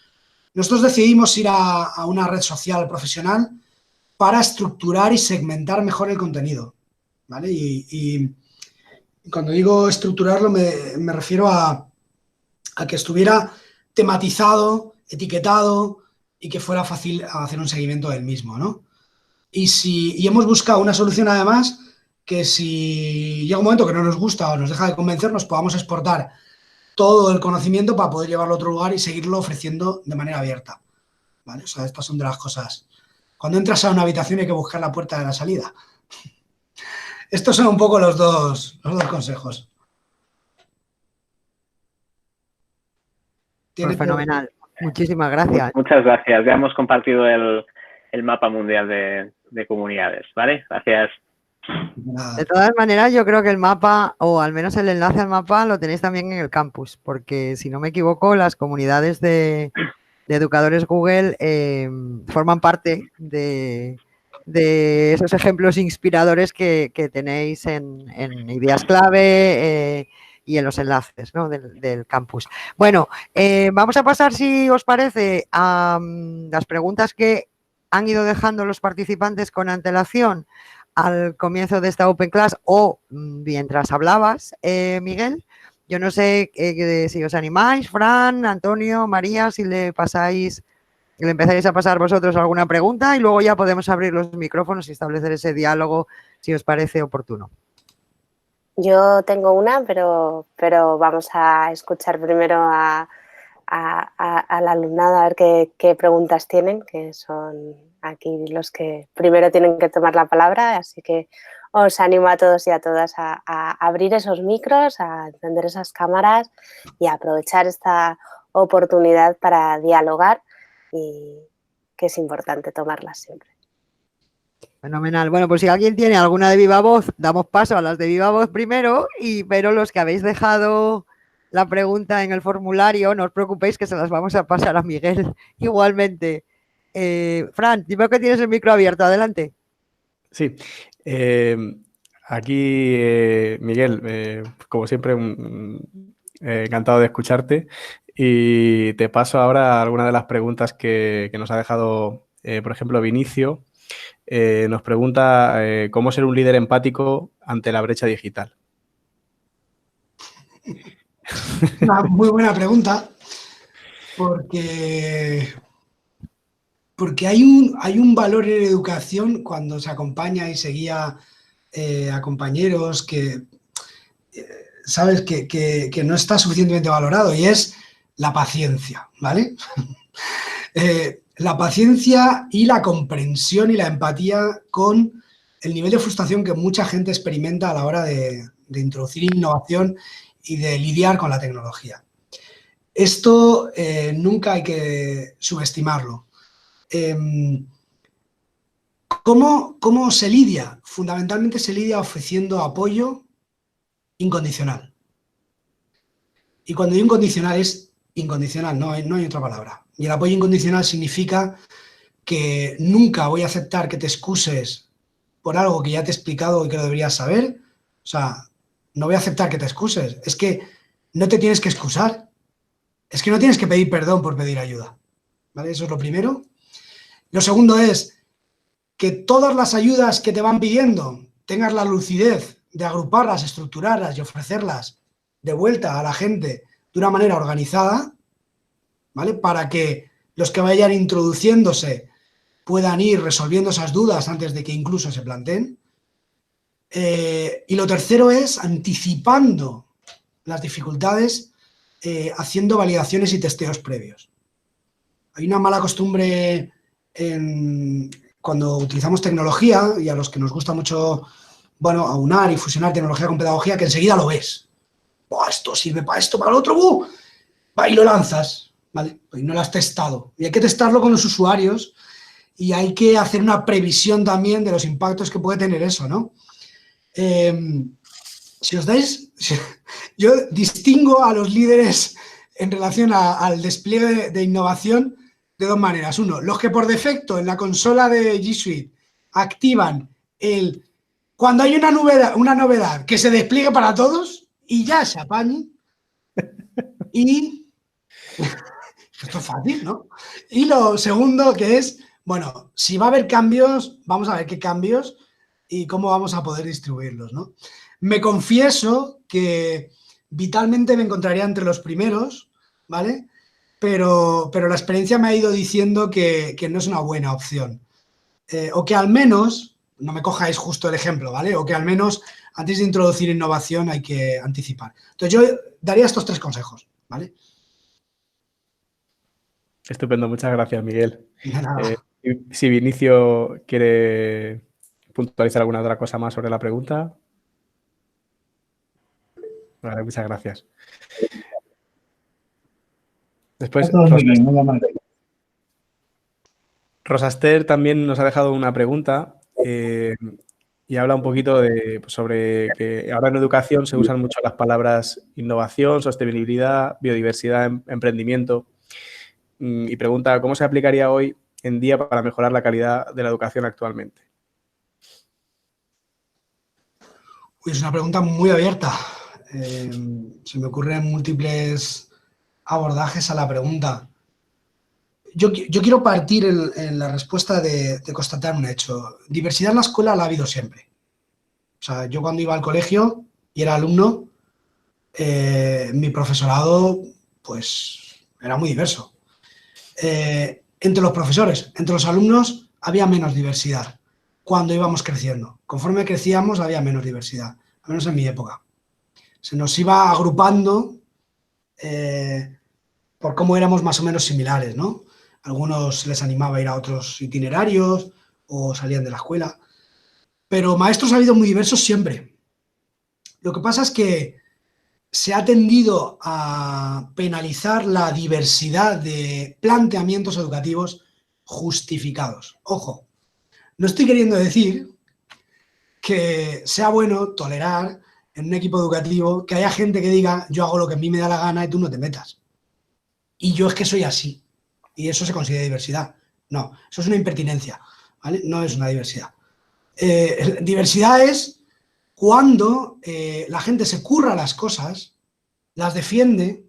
Nosotros decidimos ir a una red social profesional para estructurar y segmentar mejor el contenido, ¿vale? Y cuando digo estructurarlo me refiero a que estuviera tematizado, etiquetado y que fuera fácil hacer un seguimiento del mismo, ¿no? Y hemos buscado una solución, además, que si llega un momento que no nos gusta o nos deja de convencer, nos podamos exportar todo el conocimiento para poder llevarlo a otro lugar y seguirlo ofreciendo de manera abierta, ¿vale? O sea, estas son de las cosas. Cuando entras a una habitación hay que buscar la puerta de la salida. Estos son un poco los dos consejos. Pues fenomenal. Muchísimas gracias. Muchas gracias. Ya hemos compartido el mapa mundial de comunidades, ¿vale? Gracias. De todas maneras, yo creo que el mapa, o al menos el enlace al mapa, lo tenéis también en el campus, porque si no me equivoco, las comunidades de educadores Google forman parte de esos ejemplos inspiradores que tenéis en ideas clave y en los enlaces, ¿no? del campus. Bueno, vamos a pasar, si os parece, a las preguntas que han ido dejando los participantes con antelación al comienzo de esta Open Class o mientras hablabas, Miguel. Yo no sé si os animáis, Fran, Antonio, María, si le empezáis a pasar vosotros alguna pregunta y luego ya podemos abrir los micrófonos y establecer ese diálogo si os parece oportuno. Yo tengo una, pero vamos a escuchar primero al alumnado a ver qué preguntas tienen, que son aquí los que primero tienen que tomar la palabra, así que os animo a todos y a todas a abrir esos micros, a encender esas cámaras y a aprovechar esta oportunidad para dialogar, y que es importante tomarlas siempre. Fenomenal. Bueno, pues si alguien tiene alguna de viva voz, damos paso a las de viva voz primero, pero los que habéis dejado la pregunta en el formulario, no os preocupéis que se las vamos a pasar a Miguel igualmente. Fran, dime que tienes el micro abierto, adelante. Sí. Aquí, Miguel, como siempre, encantado de escucharte y te paso ahora algunas de las preguntas que nos ha dejado, por ejemplo, Vinicio. Nos pregunta cómo ser un líder empático ante la brecha digital. Una muy buena pregunta, porque hay un valor en educación cuando se acompaña y se guía a compañeros que sabes que no está suficientemente valorado, y es la paciencia, ¿vale? La paciencia y la comprensión y la empatía con el nivel de frustración que mucha gente experimenta a la hora de introducir innovación y de lidiar con la tecnología. Esto nunca hay que subestimarlo. ¿Cómo se lidia? Fundamentalmente se lidia ofreciendo apoyo incondicional. Y cuando digo incondicional es incondicional, no hay otra palabra. Y el apoyo incondicional significa que nunca voy a aceptar que te excuses por algo que ya te he explicado y que lo deberías saber. O sea, no voy a aceptar que te excuses. Es que no te tienes que excusar. Es que no tienes que pedir perdón por pedir ayuda. ¿Vale? Eso es lo primero. Lo segundo es que todas las ayudas que te van pidiendo tengas la lucidez de agruparlas, estructurarlas y ofrecerlas de vuelta a la gente de una manera organizada, ¿vale? Para que los que vayan introduciéndose puedan ir resolviendo esas dudas antes de que incluso se planteen. Y lo tercero es anticipando las dificultades, haciendo validaciones y testeos previos. Hay una mala costumbre cuando utilizamos tecnología, y a los que nos gusta mucho, bueno, aunar y fusionar tecnología con pedagogía, que enseguida lo ves. Esto sirve para esto, para lo otro, y lo lanzas, ¿vale? Y no lo has testado. Y hay que testarlo con los usuarios y hay que hacer una previsión también de los impactos que puede tener eso, ¿no? Si os dais... Yo distingo a los líderes en relación al despliegue de innovación de dos maneras. Uno, los que por defecto en la consola de G Suite activan cuando hay una novedad que se despliegue para todos y ya se apañe. Y esto es fácil, ¿no? Y lo segundo, que es, bueno, si va a haber cambios, vamos a ver qué cambios y cómo vamos a poder distribuirlos, ¿no? Me confieso que vitalmente me encontraría entre los primeros, ¿vale? Pero la experiencia me ha ido diciendo que no es una buena opción. O que al menos, no me cojáis justo el ejemplo, ¿vale? O que al menos antes de introducir innovación hay que anticipar. Entonces yo daría estos 3 consejos, ¿vale? Estupendo, muchas gracias, Miguel. Si Vinicio quiere puntualizar alguna otra cosa más sobre la pregunta. Vale, muchas gracias. Después, Todo muy bien, muy amable. Rosaster también nos ha dejado una pregunta y habla un poquito sobre que ahora en educación se usan mucho las palabras innovación, sostenibilidad, biodiversidad, emprendimiento, y pregunta cómo se aplicaría hoy en día para mejorar la calidad de la educación actualmente. Uy, es una pregunta muy abierta. Se me ocurren múltiples abordajes a la pregunta. Yo quiero partir en la respuesta de constatar un hecho. Diversidad en la escuela la ha habido siempre. O sea, yo cuando iba al colegio y era alumno, mi profesorado, pues, era muy diverso. Entre los profesores, entre los alumnos, había menos diversidad cuando íbamos creciendo. Conforme crecíamos, había menos diversidad, al menos en mi época. Se nos iba agrupando por cómo éramos más o menos similares, ¿no? Algunos les animaba a ir a otros itinerarios o salían de la escuela. Pero maestros ha habido muy diversos siempre. Lo que pasa es que se ha tendido a penalizar la diversidad de planteamientos educativos justificados. Ojo, no estoy queriendo decir que sea bueno tolerar en un equipo educativo que haya gente que diga yo hago lo que a mí me da la gana y tú no te metas. Y yo es que soy así. Y eso se considera diversidad. No, eso es una impertinencia, ¿vale? No es una diversidad. Diversidad es cuando la gente se curra las cosas, las defiende,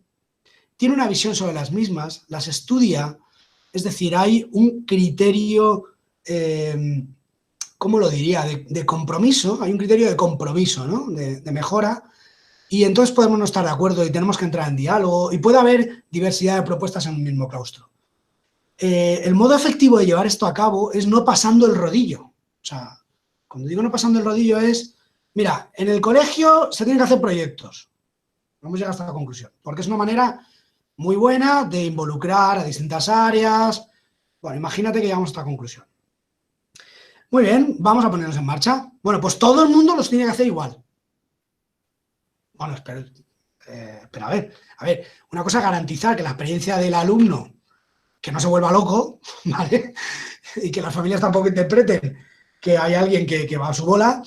tiene una visión sobre las mismas, las estudia, es decir, hay un criterio, ¿cómo lo diría?, de compromiso, hay un criterio de compromiso, ¿no?, de mejora, y entonces podemos no estar de acuerdo y tenemos que entrar en diálogo, y puede haber diversidad de propuestas en un mismo claustro. El modo efectivo de llevar esto a cabo es no pasando el rodillo. O sea, cuando digo no pasando el rodillo es, mira, en el colegio se tienen que hacer proyectos. Vamos a llegar hasta la conclusión, porque es una manera muy buena de involucrar a distintas áreas. Bueno, imagínate que llegamos a esta conclusión. Muy bien, vamos a ponernos en marcha. Bueno, pues todo el mundo los tiene que hacer igual. Bueno, pero a ver, una cosa es garantizar que la experiencia del alumno que no se vuelva loco, ¿vale? Y que las familias tampoco interpreten que hay alguien que va a su bola,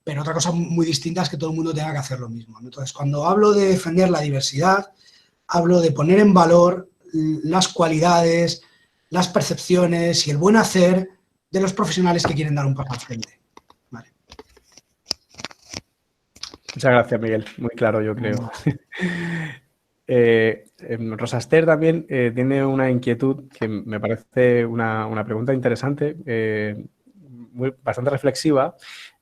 pero otra cosa muy distinta es que todo el mundo tenga que hacer lo mismo. Entonces, cuando hablo de defender la diversidad, hablo de poner en valor las cualidades, las percepciones y el buen hacer de los profesionales que quieren dar un paso al frente. Vale. Muchas gracias, Miguel. Muy claro, yo creo. Rosaster también tiene una inquietud que me parece una pregunta interesante, bastante reflexiva,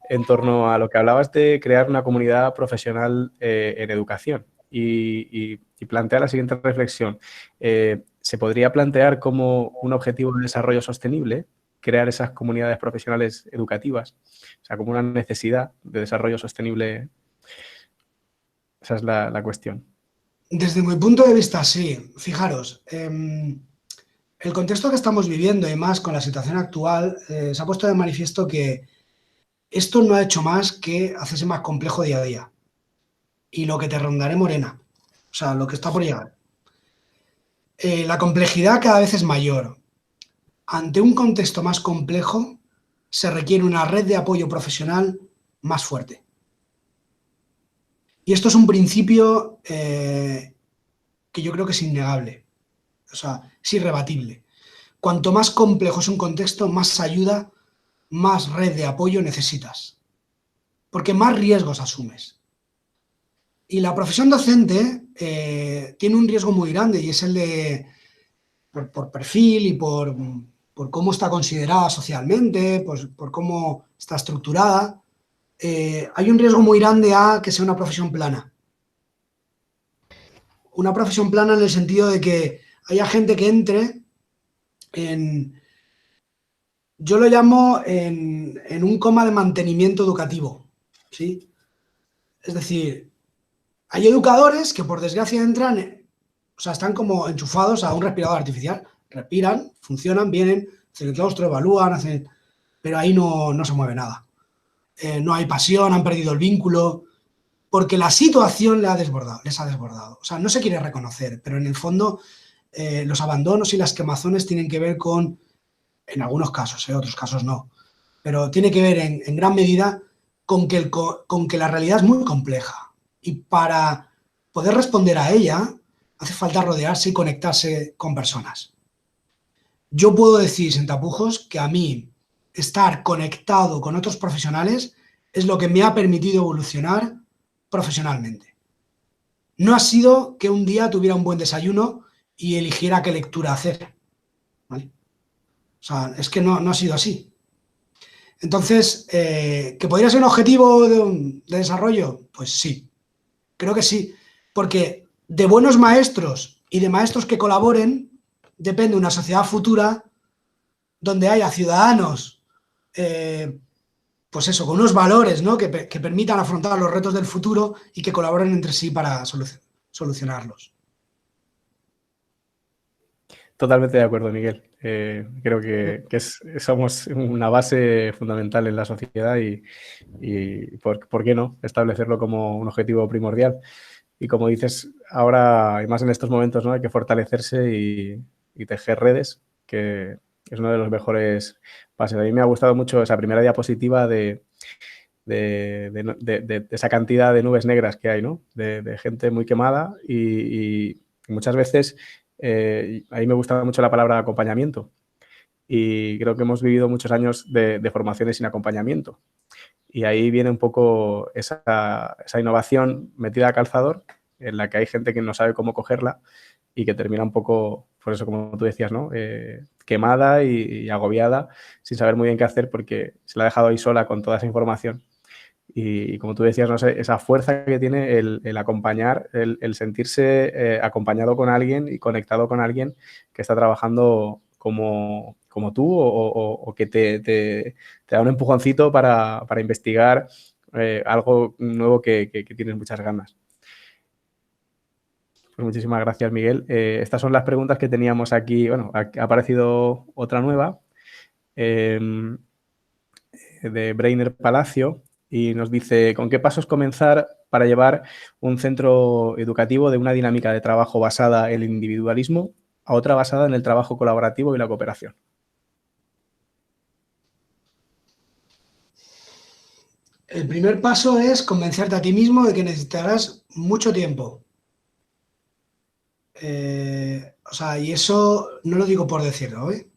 en torno a lo que hablabas de crear una comunidad profesional en educación y plantea la siguiente reflexión. ¿Se podría plantear como un objetivo de desarrollo sostenible crear esas comunidades profesionales educativas? O sea, como una necesidad de desarrollo sostenible. Esa es la cuestión. Desde mi punto de vista, sí. Fijaros, el contexto que estamos viviendo y más con la situación actual, se ha puesto de manifiesto que esto no ha hecho más que hacerse más complejo día a día. Y lo que te rondaré morena, o sea, lo que está por llegar. La complejidad cada vez es mayor. Ante un contexto más complejo, se requiere una red de apoyo profesional más fuerte. Y esto es un principio que yo creo que es innegable, o sea, es irrebatible. Cuanto más complejo es un contexto, más ayuda, más red de apoyo necesitas, porque más riesgos asumes. Y la profesión docente tiene un riesgo muy grande y es el de, por perfil y por cómo está considerada socialmente, por cómo está estructurada, hay un riesgo muy grande a que sea una profesión plana. Una profesión plana en el sentido de que haya gente que entre en, yo lo llamo en un coma de mantenimiento educativo, ¿sí? Es decir, hay educadores que por desgracia entran, o sea, están como enchufados a un respirador artificial, respiran, funcionan, vienen, hacen el claustro, evalúan, pero ahí no se mueve nada. No hay pasión, han perdido el vínculo, porque la situación les ha desbordado. O sea, no se quiere reconocer, pero en el fondo los abandonos y las quemazones tienen que ver con, en algunos casos, otros casos no, pero tiene que ver en gran medida con que la realidad es muy compleja y para poder responder a ella hace falta rodearse y conectarse con personas. Yo puedo decir sin tapujos que a mí estar conectado con otros profesionales es lo que me ha permitido evolucionar profesionalmente. No ha sido que un día tuviera un buen desayuno y eligiera qué lectura hacer, ¿vale? O sea, es que no ha sido así. Entonces, ¿que podría ser un objetivo de desarrollo? Pues sí, creo que sí, porque de buenos maestros y de maestros que colaboren depende una sociedad futura donde haya ciudadanos, pues eso, con unos valores, ¿no? que permitan afrontar los retos del futuro y que colaboren entre sí para solucionarlos. Totalmente de acuerdo, Miguel. Creo que somos una base fundamental en la sociedad y ¿por qué no establecerlo como un objetivo primordial? Y como dices, ahora, y más en estos momentos, ¿no? Hay que fortalecerse y tejer redes, que es uno de los mejores pases. A mí me ha gustado mucho esa primera diapositiva de esa cantidad de nubes negras que hay, ¿no? De gente muy quemada y muchas veces ahí me gusta mucho la palabra acompañamiento y creo que hemos vivido muchos años de formaciones sin acompañamiento y ahí viene un poco esa innovación metida a calzador en la que hay gente que no sabe cómo cogerla y que termina un poco, por eso como tú decías, ¿no? Quemada y agobiada sin saber muy bien qué hacer porque se la ha dejado ahí sola con toda esa información. Y como tú decías, no sé, esa fuerza que tiene el acompañar, el sentirse acompañado con alguien y conectado con alguien que está trabajando como tú o que te da un empujoncito para investigar algo nuevo que tienes muchas ganas. Pues muchísimas gracias, Miguel. Estas son las preguntas que teníamos aquí. Bueno, ha aparecido otra nueva de Brainer Palacio. Y nos dice, ¿con qué pasos comenzar para llevar un centro educativo de una dinámica de trabajo basada en el individualismo a otra basada en el trabajo colaborativo y la cooperación? El primer paso es convencerte a ti mismo de que necesitarás mucho tiempo. O sea, y eso no lo digo por decirlo, ¿eh?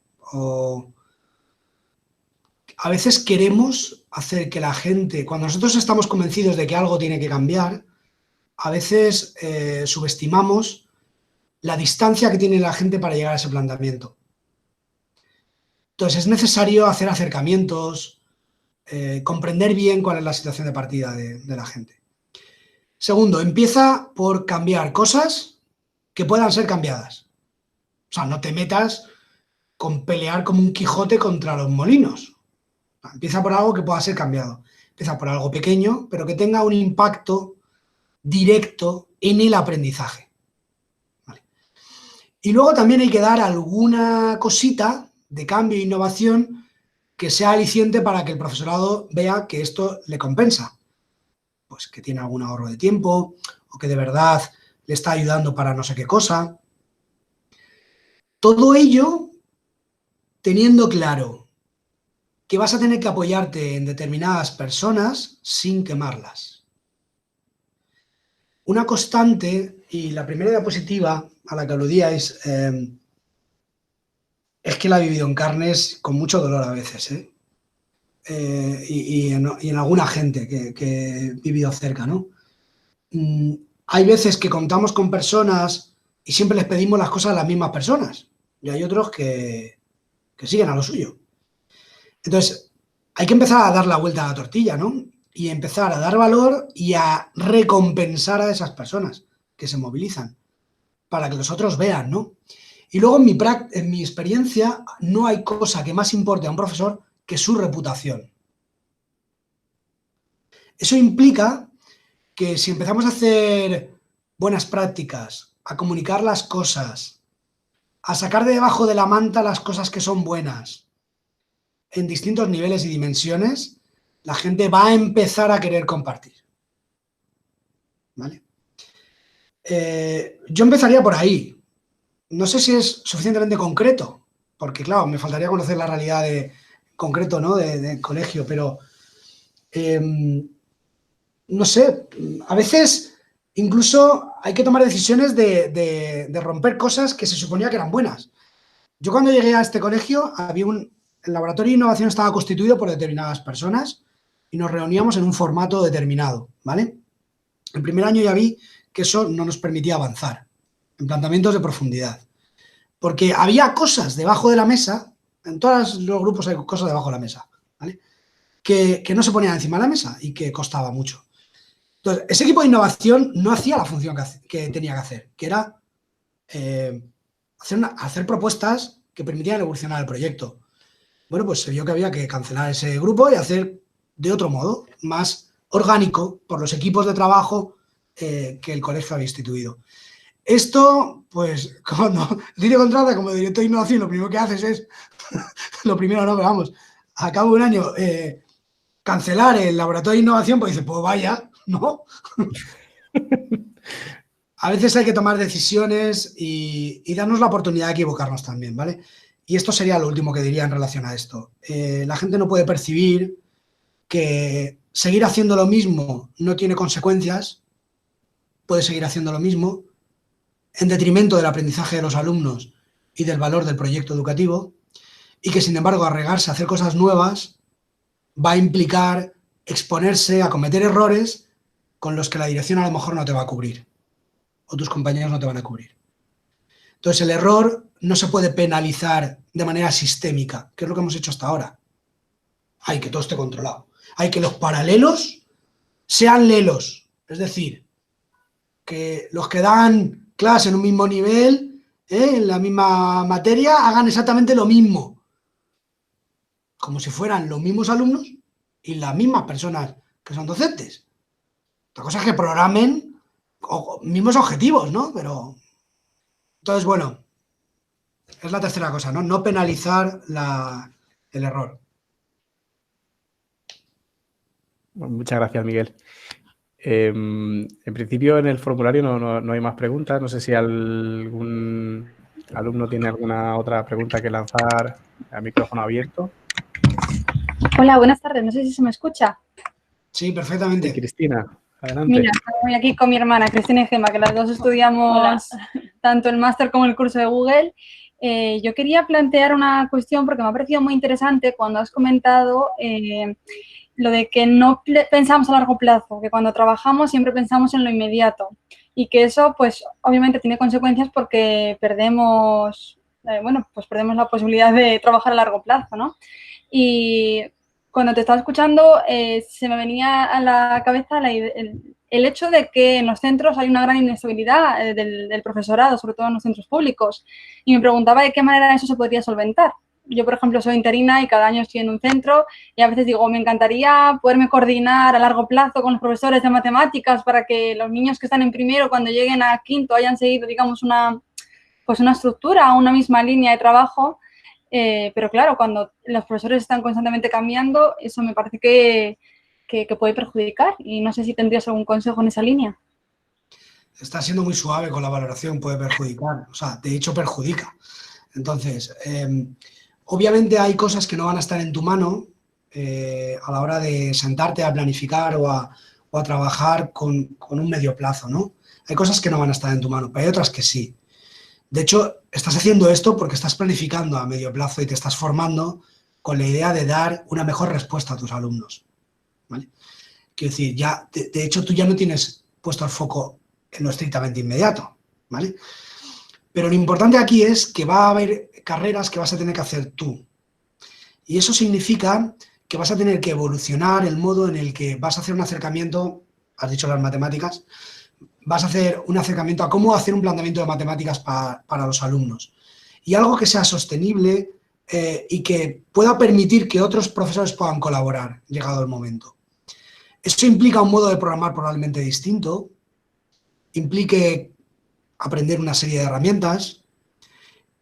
A veces queremos hacer que la gente, cuando nosotros estamos convencidos de que algo tiene que cambiar, a veces subestimamos la distancia que tiene la gente para llegar a ese planteamiento. Entonces es necesario hacer acercamientos, comprender bien cuál es la situación de partida de la gente. Segundo, empieza por cambiar cosas que puedan ser cambiadas. O sea, no te metas con pelear como un Quijote contra los molinos. Empieza por algo que pueda ser cambiado. Empieza por algo pequeño, pero que tenga un impacto directo en el aprendizaje. ¿Vale? Y luego también hay que dar alguna cosita de cambio e innovación que sea aliciente para que el profesorado vea que esto le compensa. Pues que tiene algún ahorro de tiempo o que de verdad le está ayudando para no sé qué cosa. Todo ello teniendo claro que vas a tener que apoyarte en determinadas personas sin quemarlas. Una constante, y la primera diapositiva a la que aludíais, es que la he vivido en carnes con mucho dolor a veces, y en alguna gente que he vivido cerca, ¿no? Hay veces que contamos con personas y siempre les pedimos las cosas a las mismas personas, y hay otros que siguen a lo suyo. Entonces, hay que empezar a dar la vuelta a la tortilla, ¿no? Y empezar a dar valor y a recompensar a esas personas que se movilizan para que los otros vean, ¿no? Y luego en mi experiencia no hay cosa que más importe a un profesor que su reputación. Eso implica que si empezamos a hacer buenas prácticas, a comunicar las cosas, a sacar de debajo de la manta las cosas que son buenas, en distintos niveles y dimensiones, la gente va a empezar a querer compartir. ¿Vale? Yo empezaría por ahí. no sé si es suficientemente concreto, porque claro, me faltaría conocer la realidad de concreto, ¿no? de colegio, pero no sé, a veces incluso hay que tomar decisiones de romper cosas que se suponía que eran buenas. Yo cuando llegué a este colegio, el laboratorio de innovación estaba constituido por determinadas personas y nos reuníamos en un formato determinado, ¿vale? El primer año ya vi que eso no nos permitía avanzar en planteamientos de profundidad, porque había cosas debajo de la mesa, en todos los grupos hay cosas debajo de la mesa, ¿vale? Que no se ponían encima de la mesa y que costaba mucho. Entonces, ese equipo de innovación no hacía la función que tenía que hacer, que era hacer propuestas que permitieran evolucionar el proyecto. Bueno, pues se vio que había que cancelar ese grupo y hacer de otro modo, más orgánico, por los equipos de trabajo que el colegio había instituido. Esto, pues, cuando Lidio contrata como director de innovación, lo primero que haces es, lo primero no, pero vamos, a cabo de un año, cancelar el laboratorio de innovación, pues dice, pues vaya, ¿no? A veces hay que tomar decisiones y darnos la oportunidad de equivocarnos también, ¿vale? Y esto sería lo último que diría en relación a esto. La gente no puede percibir que seguir haciendo lo mismo no tiene consecuencias, puede seguir haciendo lo mismo en detrimento del aprendizaje de los alumnos y del valor del proyecto educativo, y que sin embargo arriesgarse a hacer cosas nuevas va a implicar exponerse a cometer errores con los que la dirección a lo mejor no te va a cubrir o tus compañeros no te van a cubrir. Entonces el error no se puede penalizar de manera sistémica, que es lo que hemos hecho hasta ahora. Hay que todo esté controlado. Hay que los paralelos sean lelos, es decir, que los que dan clase en un mismo nivel, en la misma materia, hagan exactamente lo mismo, como si fueran los mismos alumnos y las mismas personas que son docentes. Otra cosa es que programen mismos objetivos, ¿no? Pero entonces, bueno, es la tercera cosa, ¿no? No penalizar el error. Bueno, muchas gracias, Miguel. En principio, en el formulario no hay más preguntas. No sé si algún alumno tiene alguna otra pregunta que lanzar a micrófono abierto. Hola, buenas tardes. No sé si se me escucha. Sí, perfectamente. Sí, Cristina, adelante. Mira, estoy aquí con mi hermana, Cristina y Gemma, que las dos estudiamos tanto el máster como el curso de Google. Yo quería plantear una cuestión porque me ha parecido muy interesante cuando has comentado lo de que no pensamos a largo plazo, que cuando trabajamos siempre pensamos en lo inmediato y que eso, pues, obviamente tiene consecuencias porque perdemos, pues perdemos la posibilidad de trabajar a largo plazo, ¿no? Y cuando te estaba escuchando, se me venía a la cabeza el hecho de que en los centros hay una gran inestabilidad del profesorado, sobre todo en los centros públicos, y me preguntaba de qué manera eso se podría solventar. Yo, por ejemplo, soy interina y cada año estoy en un centro y a veces digo, me encantaría poderme coordinar a largo plazo con los profesores de matemáticas para que los niños que están en primero, cuando lleguen a quinto, hayan seguido, digamos, una estructura, una misma línea de trabajo. Pero claro, cuando los profesores están constantemente cambiando, eso me parece que puede perjudicar y no sé si tendrías algún consejo en esa línea. Está siendo muy suave con la valoración, puede perjudicar, o sea, de hecho perjudica. Entonces, obviamente hay cosas que no van a estar en tu mano a la hora de sentarte a planificar o a trabajar con un medio plazo, ¿no? Hay cosas que no van a estar en tu mano, pero hay otras que sí. De hecho, estás haciendo esto porque estás planificando a medio plazo y te estás formando con la idea de dar una mejor respuesta a tus alumnos, ¿vale? Quiero decir, ya, de hecho, tú ya no tienes puesto el foco en lo estrictamente inmediato, ¿vale? Pero lo importante aquí es que va a haber carreras que vas a tener que hacer tú. Y eso significa que vas a tener que evolucionar el modo en el que vas a hacer un acercamiento, has dicho las matemáticas, vas a hacer un acercamiento a cómo hacer un planteamiento de matemáticas para los alumnos. Y algo que sea sostenible y que pueda permitir que otros profesores puedan colaborar, llegado el momento. Eso implica un modo de programar probablemente distinto, implique aprender una serie de herramientas,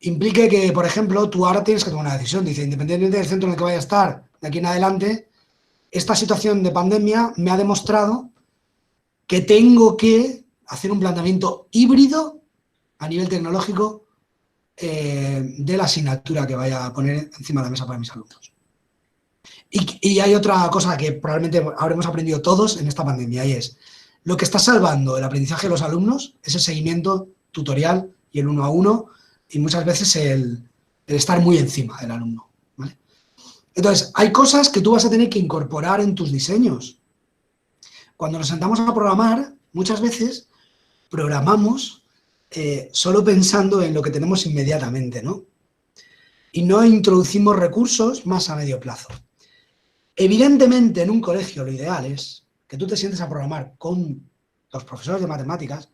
implique que, por ejemplo, tú ahora tienes que tomar una decisión. Dice, independientemente del centro en el que vaya a estar de aquí en adelante, esta situación de pandemia me ha demostrado que tengo que hacer un planteamiento híbrido a nivel tecnológico de la asignatura que vaya a poner encima de la mesa para mis alumnos. Y hay otra cosa que probablemente habremos aprendido todos en esta pandemia, y es lo que está salvando el aprendizaje de los alumnos es el seguimiento tutorial y el 1 a 1, y muchas veces el estar muy encima del alumno, ¿vale? Entonces, hay cosas que tú vas a tener que incorporar en tus diseños. Cuando nos sentamos a programar, muchas veces programamos solo pensando en lo que tenemos inmediatamente, ¿no? Y no introducimos recursos más a medio plazo. Evidentemente, en un colegio lo ideal es que tú te sientes a programar con los profesores de matemáticas,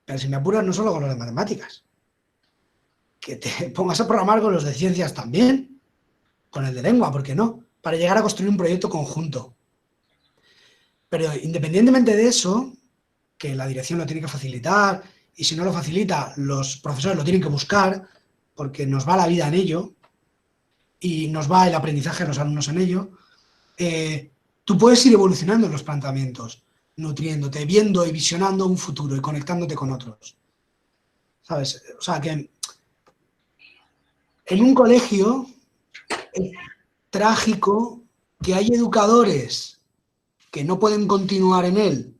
pero si me apuras no solo con los de matemáticas, que te pongas a programar con los de ciencias también, con el de lengua, ¿por qué no? Para llegar a construir un proyecto conjunto. Pero independientemente de eso, que la dirección lo tiene que facilitar, y si no lo facilita, los profesores lo tienen que buscar, porque nos va la vida en ello, y nos va el aprendizaje de los alumnos en ello, tú puedes ir evolucionando en los planteamientos, nutriéndote, viendo y visionando un futuro y conectándote con otros. ¿Sabes? O sea, que en un colegio es trágico que hay educadores que no pueden continuar en él,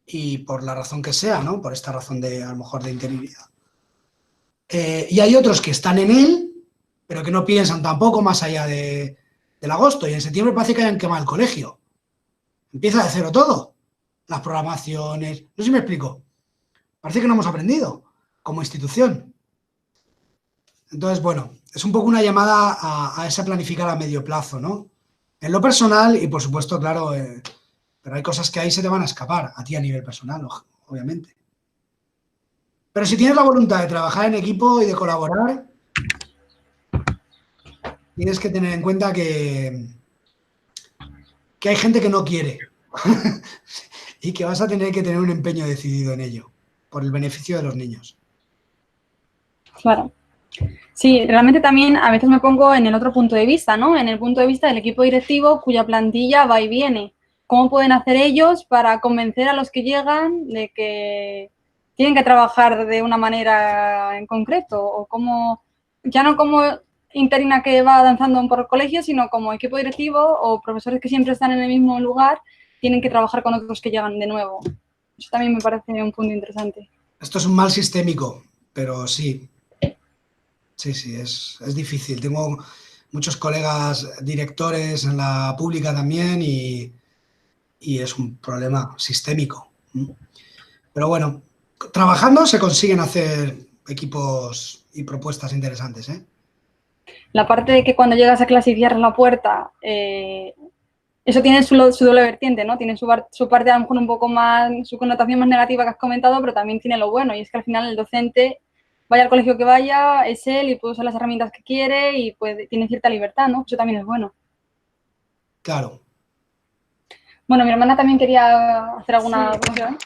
y por la razón que sea, ¿no? Por esta razón de, a lo mejor, de interioridad. Y hay otros que están en él, pero que no piensan tampoco más allá del agosto, y en septiembre parece que hayan quemado el colegio. Empieza de cero todo. Las programaciones, no sé si me explico. Parece que no hemos aprendido como institución. Entonces, bueno, es un poco una llamada a ese planificar a medio plazo, ¿no? En lo personal y, por supuesto, claro, pero hay cosas que ahí se te van a escapar, a ti a nivel personal, obviamente. Pero si tienes la voluntad de trabajar en equipo y de colaborar, tienes que tener en cuenta que hay gente que no quiere y que vas a tener que tener un empeño decidido en ello, por el beneficio de los niños. Claro. Sí, realmente también a veces me pongo en el otro punto de vista, ¿no? En el punto de vista del equipo directivo cuya plantilla va y viene. ¿Cómo pueden hacer ellos para convencer a los que llegan de que tienen que trabajar de una manera en concreto? O cómo, ya no como interina que va danzando por el colegio, sino como equipo directivo o profesores que siempre están en el mismo lugar, tienen que trabajar con otros que llegan de nuevo. Eso también me parece un punto interesante. Esto es un mal sistémico, pero sí. Sí, es difícil. Tengo muchos colegas directores en la pública también y es un problema sistémico. Pero bueno, trabajando se consiguen hacer equipos y propuestas interesantes, ¿eh? La parte de que cuando llegas a clase y cierras la puerta, eso tiene su doble vertiente, ¿no? Tiene su parte a lo mejor un poco más, su connotación más negativa que has comentado, pero también tiene lo bueno, y es que al final el docente, vaya al colegio que vaya, es él y puede usar las herramientas que quiere y tiene cierta libertad, ¿no? Eso también es bueno. Claro. Bueno, mi hermana también quería hacer alguna cuestión.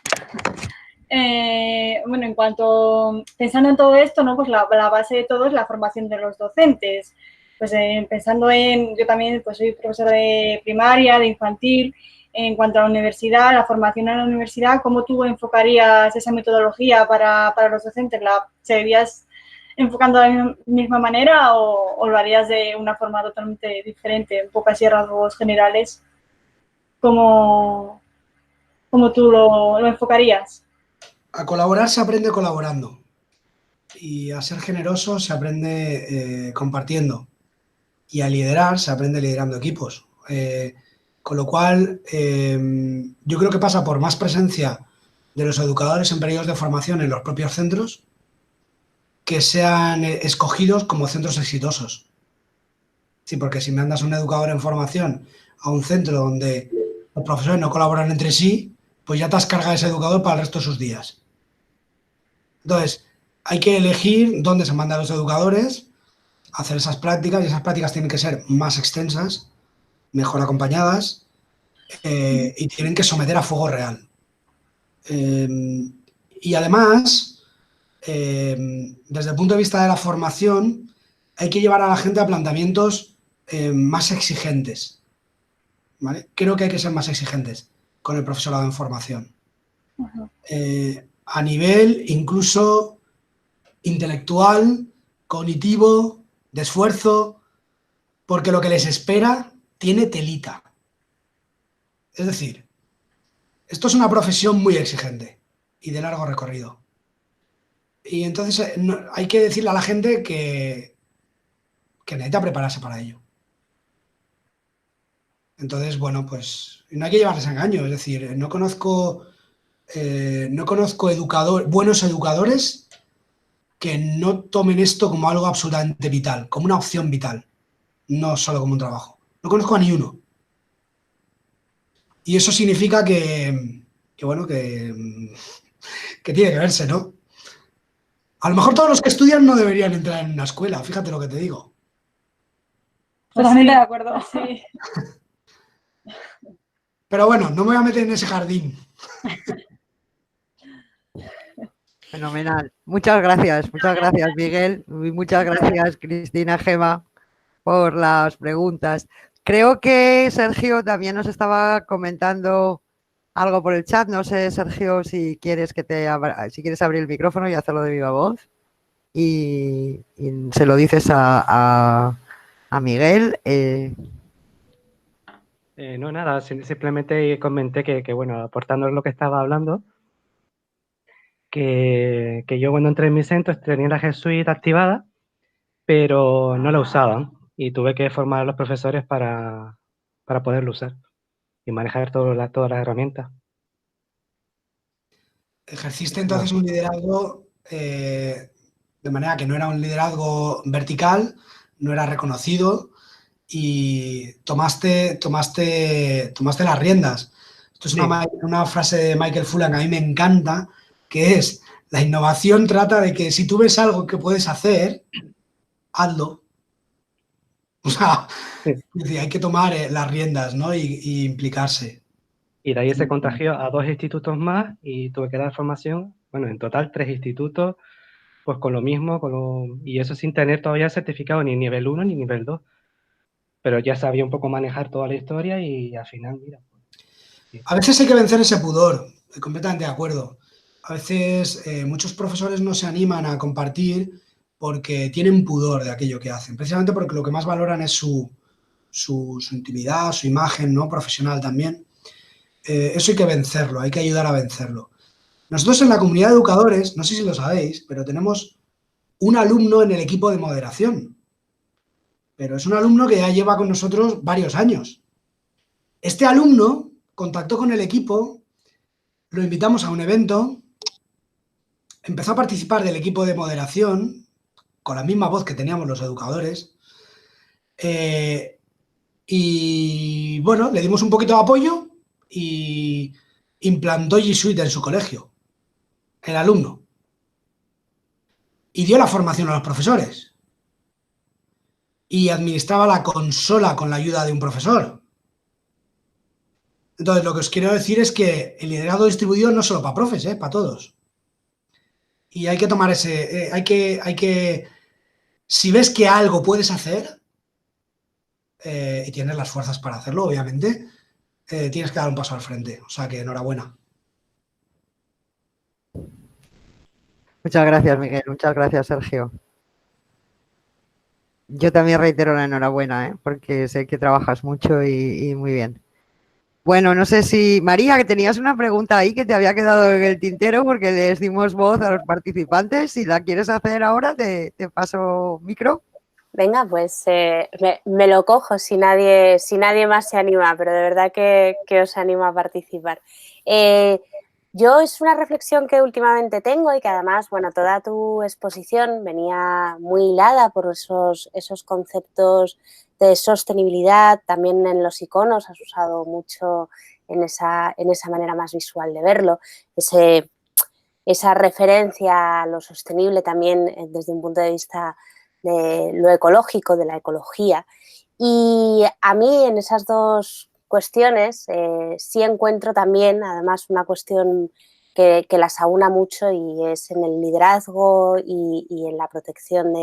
Bueno, en cuanto, pensando en todo esto, ¿no? Pues la base de todo es la formación de los docentes. Pues pensando en, yo también pues soy profesora de primaria, de infantil. En cuanto a la universidad, la formación en la universidad, ¿cómo tú enfocarías esa metodología para los docentes? ¿La seguirías enfocando de la misma manera o lo harías de una forma totalmente diferente, un poco así a rasgos generales? ¿Cómo tú lo enfocarías? A colaborar se aprende colaborando y a ser generoso se aprende compartiendo y a liderar se aprende liderando equipos. Con lo cual, yo creo que pasa por más presencia de los educadores en periodos de formación en los propios centros que sean escogidos como centros exitosos. Sí, porque si mandas a un educador en formación a un centro donde los profesores no colaboran entre sí, pues ya te has cargado ese educador para el resto de sus días. Entonces, hay que elegir dónde se mandan los educadores, hacer esas prácticas, y esas prácticas tienen que ser más extensas, mejor acompañadas, y tienen que someter a fuego real. Y además, desde el punto de vista de la formación, hay que llevar a la gente a planteamientos más exigentes, ¿vale? Creo que hay que ser más exigentes con el profesorado en formación. A nivel incluso intelectual cognitivo, de esfuerzo, porque lo que les espera tiene telita. Es decir, esto es una profesión muy exigente y de largo recorrido. Y entonces hay que decirle a la gente que necesita prepararse para ello. Entonces, bueno, pues no hay que llevarles a engaño. Es decir, no conozco buenos educadores que no tomen esto como algo absolutamente vital, como una opción vital, no solo como un trabajo. No conozco a ni uno. Y eso significa que tiene que verse, ¿no? A lo mejor todos los que estudian no deberían entrar en una escuela, fíjate lo que te digo. Totalmente de acuerdo, sí. Pero bueno, no me voy a meter en ese jardín. Fenomenal. Muchas gracias, Miguel, y muchas gracias, Cristina, Gema, por las preguntas. Creo que Sergio también nos estaba comentando algo por el chat. No sé, Sergio, si quieres si quieres abrir el micrófono y hacerlo de viva voz. Y se lo dices a Miguel. No, nada, simplemente comenté que, bueno, aportando lo que estaba hablando, que yo cuando entré en mi centro tenía la G Suite activada, pero no la usaban y tuve que formar a los profesores para poderlo usar y manejar todas las herramientas. Ejerciste entonces un liderazgo de manera que no era un liderazgo vertical, no era reconocido y tomaste las riendas. Esto es Sí. una frase de Michael Fullan que a mí me encanta, que es: la innovación trata de que si tú ves algo que puedes hacer, hazlo. O sea, Sí. hay que tomar las riendas, ¿no? y implicarse. Y de ahí se contagió a 2 institutos más y tuve que dar formación, bueno, en total 3 institutos, pues con lo mismo, y eso sin tener todavía certificado ni nivel 1 ni nivel 2. Pero ya sabía un poco manejar toda la historia y al final, mira. Sí. A veces hay que vencer ese pudor, completamente de acuerdo. A veces muchos profesores no se animan a compartir porque tienen pudor de aquello que hacen, precisamente porque lo que más valoran es su intimidad, su imagen, ¿no? Profesional también. Eso hay que vencerlo, hay que ayudar a vencerlo. Nosotros en la comunidad de educadores, no sé si lo sabéis, pero tenemos un alumno en el equipo de moderación. Pero es un alumno que ya lleva con nosotros varios años. Este alumno contactó con el equipo, lo invitamos a un evento, empezó a participar del equipo de moderación con la misma voz que teníamos los educadores. Y bueno, le dimos un poquito de apoyo y implantó G Suite en su colegio, el alumno. Y dio la formación a los profesores. Y administraba la consola con la ayuda de un profesor. Entonces, lo que os quiero decir es que el liderazgo distribuido no es solo para profes, para todos. Y hay que tomar si ves que algo puedes hacer, y tienes las fuerzas para hacerlo, obviamente, tienes que dar un paso al frente. O sea que enhorabuena. Muchas gracias, Miguel. Muchas gracias, Sergio. Yo también reitero la enhorabuena, porque sé que trabajas mucho y muy bien. Bueno, no sé si, María, que tenías una pregunta ahí que te había quedado en el tintero porque les dimos voz a los participantes. Si la quieres hacer ahora, te paso micro. Venga, pues me lo cojo si nadie más se anima, pero de verdad que os animo a participar. Yo es una reflexión que últimamente tengo y que además, bueno, toda tu exposición venía muy hilada por esos conceptos de sostenibilidad. También en los iconos has usado mucho en esa manera más visual de verlo, esa referencia a lo sostenible también desde un punto de vista de lo ecológico, de la ecología. Y a mí en esas dos cuestiones sí encuentro también, además, una cuestión que las aúna mucho y es en el liderazgo y en la protección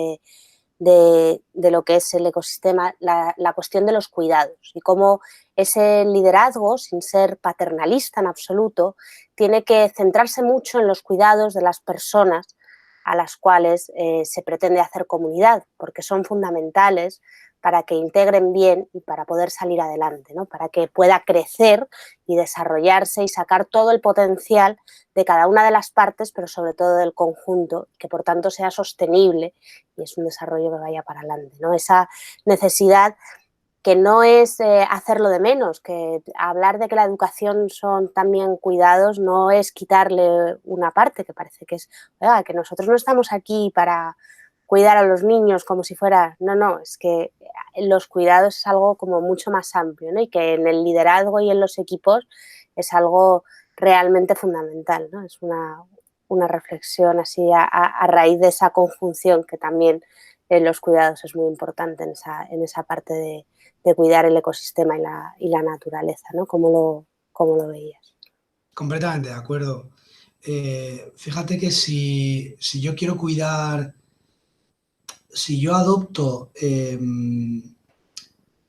de lo que es el ecosistema, la cuestión de los cuidados y cómo ese liderazgo, sin ser paternalista en absoluto, tiene que centrarse mucho en los cuidados de las personas a las cuales se pretende hacer comunidad, porque son fundamentales para que integren bien y para poder salir adelante, ¿no? Para que pueda crecer y desarrollarse y sacar todo el potencial de cada una de las partes, pero sobre todo del conjunto, que por tanto sea sostenible y es un desarrollo que vaya para adelante, ¿no? Esa necesidad que no es hacerlo de menos, que hablar de que la educación son también cuidados no es quitarle una parte, que parece que es, oiga, que nosotros no estamos aquí para cuidar a los niños como si fuera, no, es que los cuidados es algo como mucho más amplio, ¿no? Y que en el liderazgo y en los equipos es algo realmente fundamental, ¿no? Es una reflexión así a raíz de esa conjunción que también en los cuidados es muy importante en esa parte de cuidar el ecosistema y la naturaleza, ¿no? ¿Cómo lo veías? Completamente de acuerdo. Fíjate que si yo quiero cuidar, si yo adopto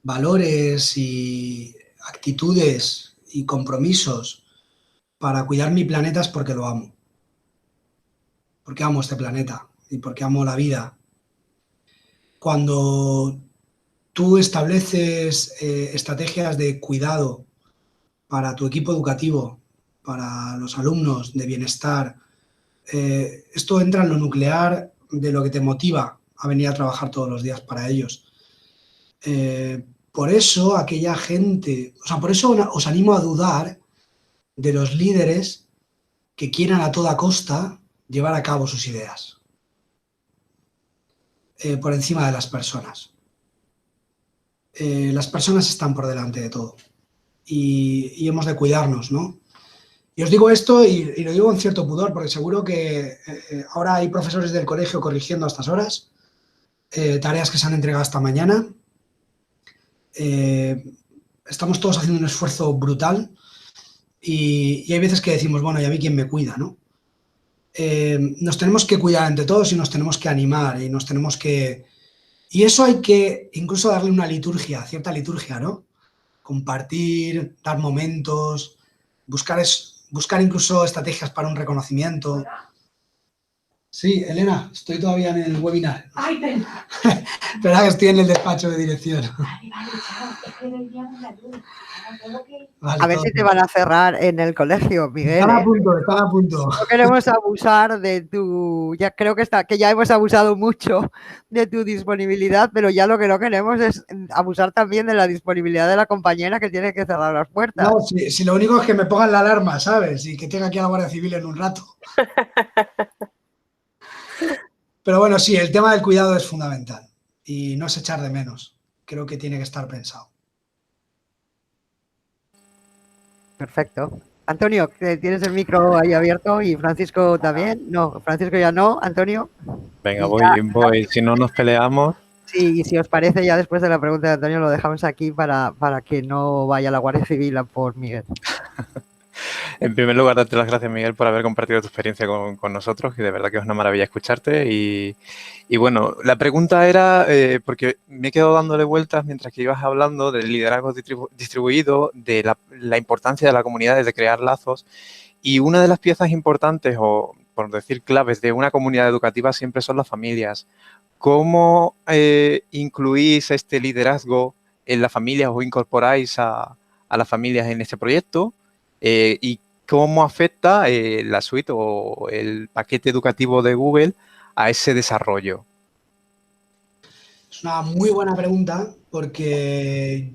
valores y actitudes y compromisos para cuidar mi planeta es porque lo amo. Porque amo este planeta y porque amo la vida. Cuando tú estableces estrategias de cuidado para tu equipo educativo, para los alumnos, de bienestar, esto entra en lo nuclear de lo que te motiva a venir a trabajar todos los días para ellos. Por eso aquella gente, por eso os animo a dudar de los líderes que quieran a toda costa llevar a cabo sus ideas por encima de las personas. Las personas están por delante de todo y hemos de cuidarnos, ¿no? Y os digo esto y lo digo con cierto pudor, porque seguro que ahora hay profesores del colegio corrigiendo a estas horas, tareas que se han entregado esta mañana. Estamos todos haciendo un esfuerzo brutal y hay veces que decimos, bueno, ¿y a mí quién me cuida, no? Nos tenemos que cuidar entre todos y nos tenemos que animar y nos tenemos que... Y eso hay que incluso darle una liturgia, cierta liturgia, ¿no? Compartir, dar momentos, buscar incluso estrategias para un reconocimiento. Sí, Elena, estoy todavía en el webinar. ¡Ay, pena! Espera que estoy en el despacho de dirección. Vale, chao, es que deberíamos la luz. Vale, a ver si te van a cerrar en el colegio, Miguel. Están a punto. No queremos abusar de tu... Ya creo que ya hemos abusado mucho de tu disponibilidad, pero ya lo que no queremos es abusar también de la disponibilidad de la compañera que tiene que cerrar las puertas. No, si lo único es que me pongan la alarma, ¿sabes? Y que tenga que ir a la Guardia Civil en un rato. Pero bueno, sí, el tema del cuidado es fundamental y no es echar de menos. Creo que tiene que estar pensado. Perfecto. Antonio, ¿tienes el micro ahí abierto? ¿Y Francisco también? No, Francisco ya no. ¿Antonio? Venga, voy. Si no nos peleamos... Sí, y si os parece, ya después de la pregunta de Antonio lo dejamos aquí para que no vaya la Guardia Civil a por Miguel. En primer lugar, darte las gracias, Miguel, por haber compartido tu experiencia con nosotros, que de verdad que es una maravilla escucharte. Y bueno, la pregunta era, porque me he quedado dándole vueltas mientras que ibas hablando del liderazgo distribuido, de la importancia de la comunidad, de crear lazos. Y una de las piezas importantes, o por decir claves, de una comunidad educativa siempre son las familias. ¿Cómo incluís este liderazgo en las familias o incorporáis a las familias en este proyecto? ¿Y cómo afecta la suite o el paquete educativo de Google a ese desarrollo? Es una muy buena pregunta porque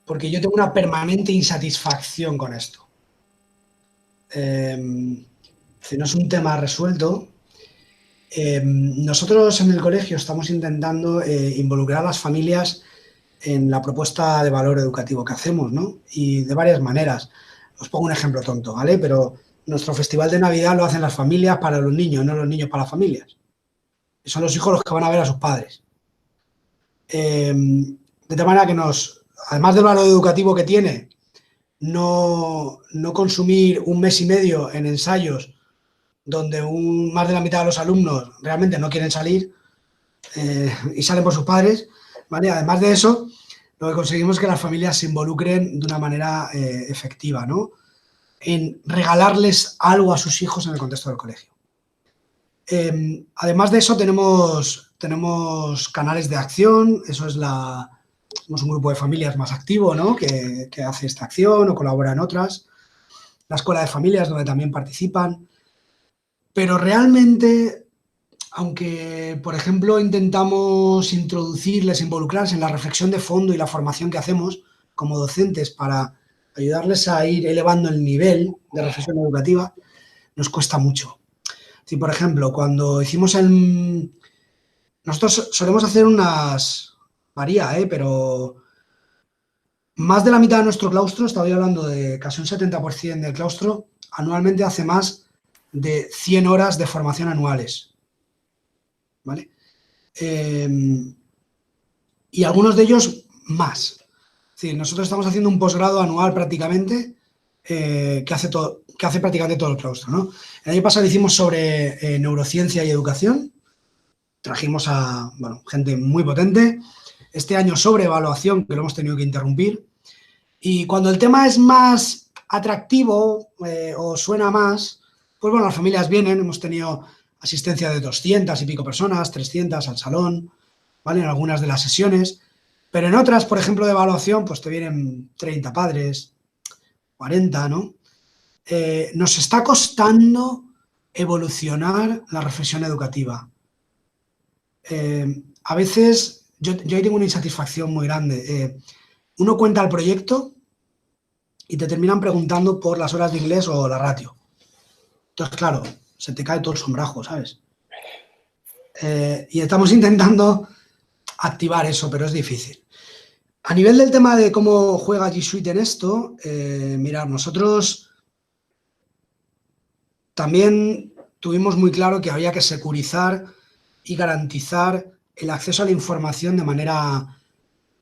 yo tengo una permanente insatisfacción con esto. Si no es un tema resuelto, nosotros en el colegio estamos intentando involucrar a las familias en la propuesta de valor educativo que hacemos, ¿no? Y de varias maneras. Os pongo un ejemplo tonto, ¿vale? Pero nuestro festival de Navidad lo hacen las familias para los niños, no los niños para las familias. Y son los hijos los que van a ver a sus padres. De tal manera que además del valor educativo que tiene, no consumir un mes y medio en ensayos donde más de la mitad de los alumnos realmente no quieren salir y salen por sus padres, ¿vale? Además de eso, lo que conseguimos es que las familias se involucren de una manera efectiva, ¿no? En regalarles algo a sus hijos en el contexto del colegio. Además de eso tenemos canales de acción, eso es somos un grupo de familias más activo, ¿no? que hace esta acción o colabora en otras. La escuela de familias donde también participan. Pero realmente, aunque, por ejemplo, intentamos involucrarse en la reflexión de fondo y la formación que hacemos como docentes para ayudarles a ir elevando el nivel de reflexión educativa, nos cuesta mucho. Si, por ejemplo, cuando hicimos nosotros solemos hacer varía, pero más de la mitad de nuestro claustro, estaba hablando de casi un 70% del claustro, anualmente hace más de 100 horas de formación anuales. ¿Vale? Y algunos de ellos más. Es decir, nosotros estamos haciendo un posgrado anual prácticamente que hace prácticamente todo el claustro, ¿no? El año pasado hicimos sobre neurociencia y educación. Trajimos a gente muy potente. Este año sobre evaluación, que lo hemos tenido que interrumpir. Y cuando el tema es más atractivo o suena más, pues bueno, las familias vienen. Hemos tenido asistencia de 200 y pico personas, 300 al salón, ¿vale? En algunas de las sesiones. Pero en otras, por ejemplo, de evaluación, pues te vienen 30 padres, 40, ¿no? Nos está costando evolucionar la reflexión educativa. A veces, yo ahí tengo una insatisfacción muy grande. Uno cuenta el proyecto y te terminan preguntando por las horas de inglés o la ratio. Entonces, claro, se te cae todo el sombrajo, ¿sabes? Y estamos intentando activar eso, pero es difícil. A nivel del tema de cómo juega G Suite en esto, mirad, nosotros también tuvimos muy claro que había que securizar y garantizar el acceso a la información de manera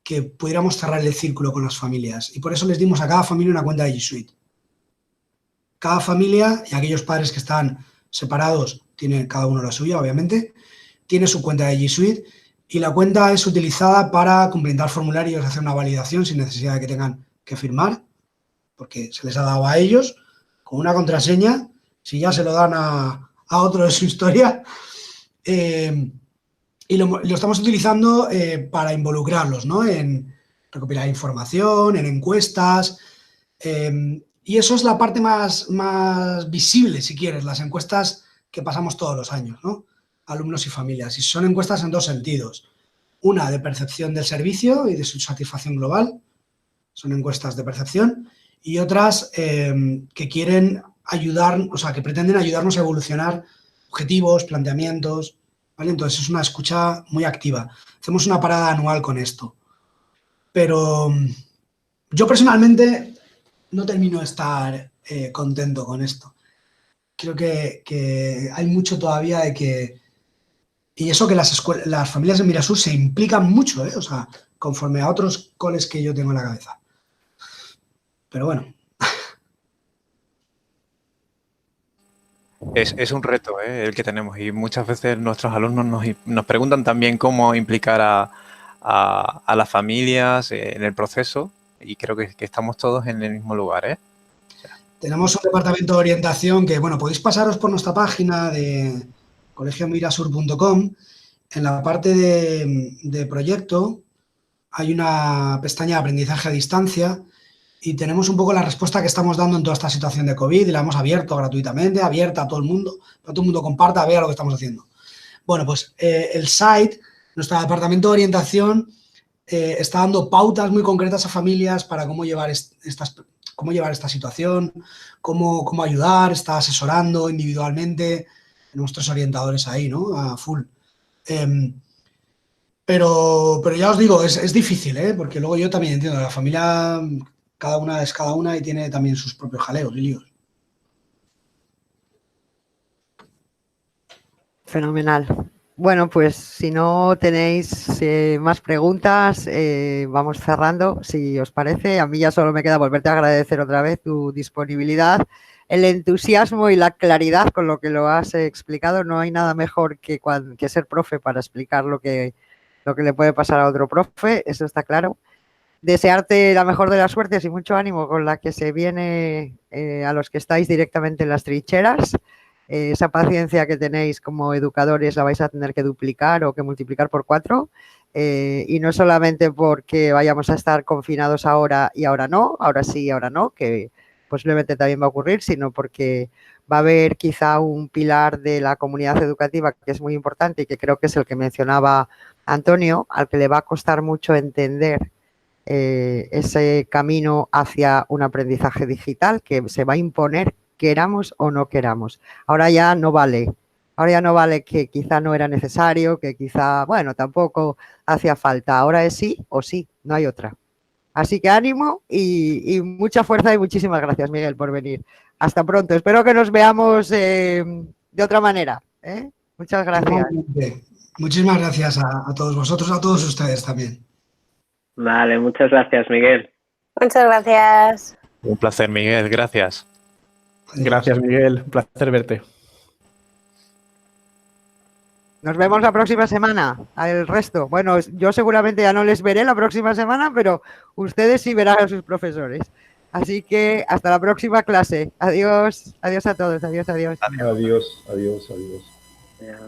que pudiéramos cerrar el círculo con las familias. Y por eso les dimos a cada familia una cuenta de G Suite. Cada familia, y aquellos padres que están separados, tienen cada uno la suya, obviamente, tiene su cuenta de G Suite y la cuenta es utilizada para completar formularios, hacer una validación sin necesidad de que tengan que firmar, porque se les ha dado a ellos con una contraseña. Si ya se lo dan a otro de su historia, y lo estamos utilizando para involucrarlos, ¿no? En recopilar información, en encuestas, y eso es la parte más visible, si quieres, las encuestas que pasamos todos los años, ¿no? Alumnos y familias. Y son encuestas en dos sentidos. Una de percepción del servicio y de su satisfacción global, son encuestas de percepción, y otras que quieren ayudar, o sea, que pretenden ayudarnos a evolucionar objetivos, planteamientos, ¿vale? Entonces es una escucha muy activa. Hacemos una parada anual con esto. Pero yo personalmente no termino de estar contento con esto. Creo que hay mucho todavía de que... Y eso que las familias de Mirasur se implican mucho, o sea, conforme a otros coles que yo tengo en la cabeza. Pero bueno. Es un reto el que tenemos y muchas veces nuestros alumnos nos preguntan también cómo implicar a las familias en el proceso y creo que estamos todos en el mismo lugar. Tenemos un departamento de orientación que, bueno, podéis pasaros por nuestra página de colegiomirasur.com. En la parte de proyecto hay una pestaña de aprendizaje a distancia y tenemos un poco la respuesta que estamos dando en toda esta situación de COVID y la hemos abierto gratuitamente, abierta a todo el mundo, para que todo el mundo comparta, vea lo que estamos haciendo. Bueno, pues el site, nuestro departamento de orientación, está dando pautas muy concretas a familias para cómo llevar esta situación, cómo ayudar, está asesorando individualmente. Tenemos 3 orientadores ahí, ¿no? A full. Pero ya os digo, es difícil, porque luego yo también entiendo, la familia, cada una es cada una y tiene también sus propios jaleos y líos. Fenomenal. Bueno, pues si no tenéis más preguntas, vamos cerrando, si os parece. A mí ya solo me queda volverte a agradecer otra vez tu disponibilidad, el entusiasmo y la claridad con lo que lo has explicado. No hay nada mejor que ser profe para explicar lo que le puede pasar a otro profe, eso está claro. Desearte la mejor de las suertes y mucho ánimo con la que se viene a los que estáis directamente en las trincheras. esa paciencia que tenéis como educadores la vais a tener que duplicar o que multiplicar por 4. Y no solamente porque vayamos a estar confinados ahora y ahora no, ahora sí y ahora no, que posiblemente también va a ocurrir, sino porque va a haber quizá un pilar de la comunidad educativa que es muy importante y que creo que es el que mencionaba Antonio, al que le va a costar mucho entender ese camino hacia un aprendizaje digital que se va a imponer, queramos o no queramos. Ahora ya no vale. Ahora ya no vale que quizá no era necesario, que quizá, bueno, tampoco hacía falta. Ahora es sí o sí, no hay otra. Así que ánimo y mucha fuerza y muchísimas gracias, Miguel, por venir. Hasta pronto. Espero que nos veamos de otra manera. Muchas gracias. Muchísimas gracias a todos vosotros, a todos ustedes también. Vale, muchas gracias, Miguel. Muchas gracias. Un placer, Miguel. Gracias. Gracias, Miguel. Un placer verte. Nos vemos la próxima semana, el resto. Bueno, yo seguramente ya no les veré la próxima semana, pero ustedes sí verán a sus profesores. Así que hasta la próxima clase. Adiós. Adiós a todos. Adiós, adiós. Adiós, adiós, adiós. Ya.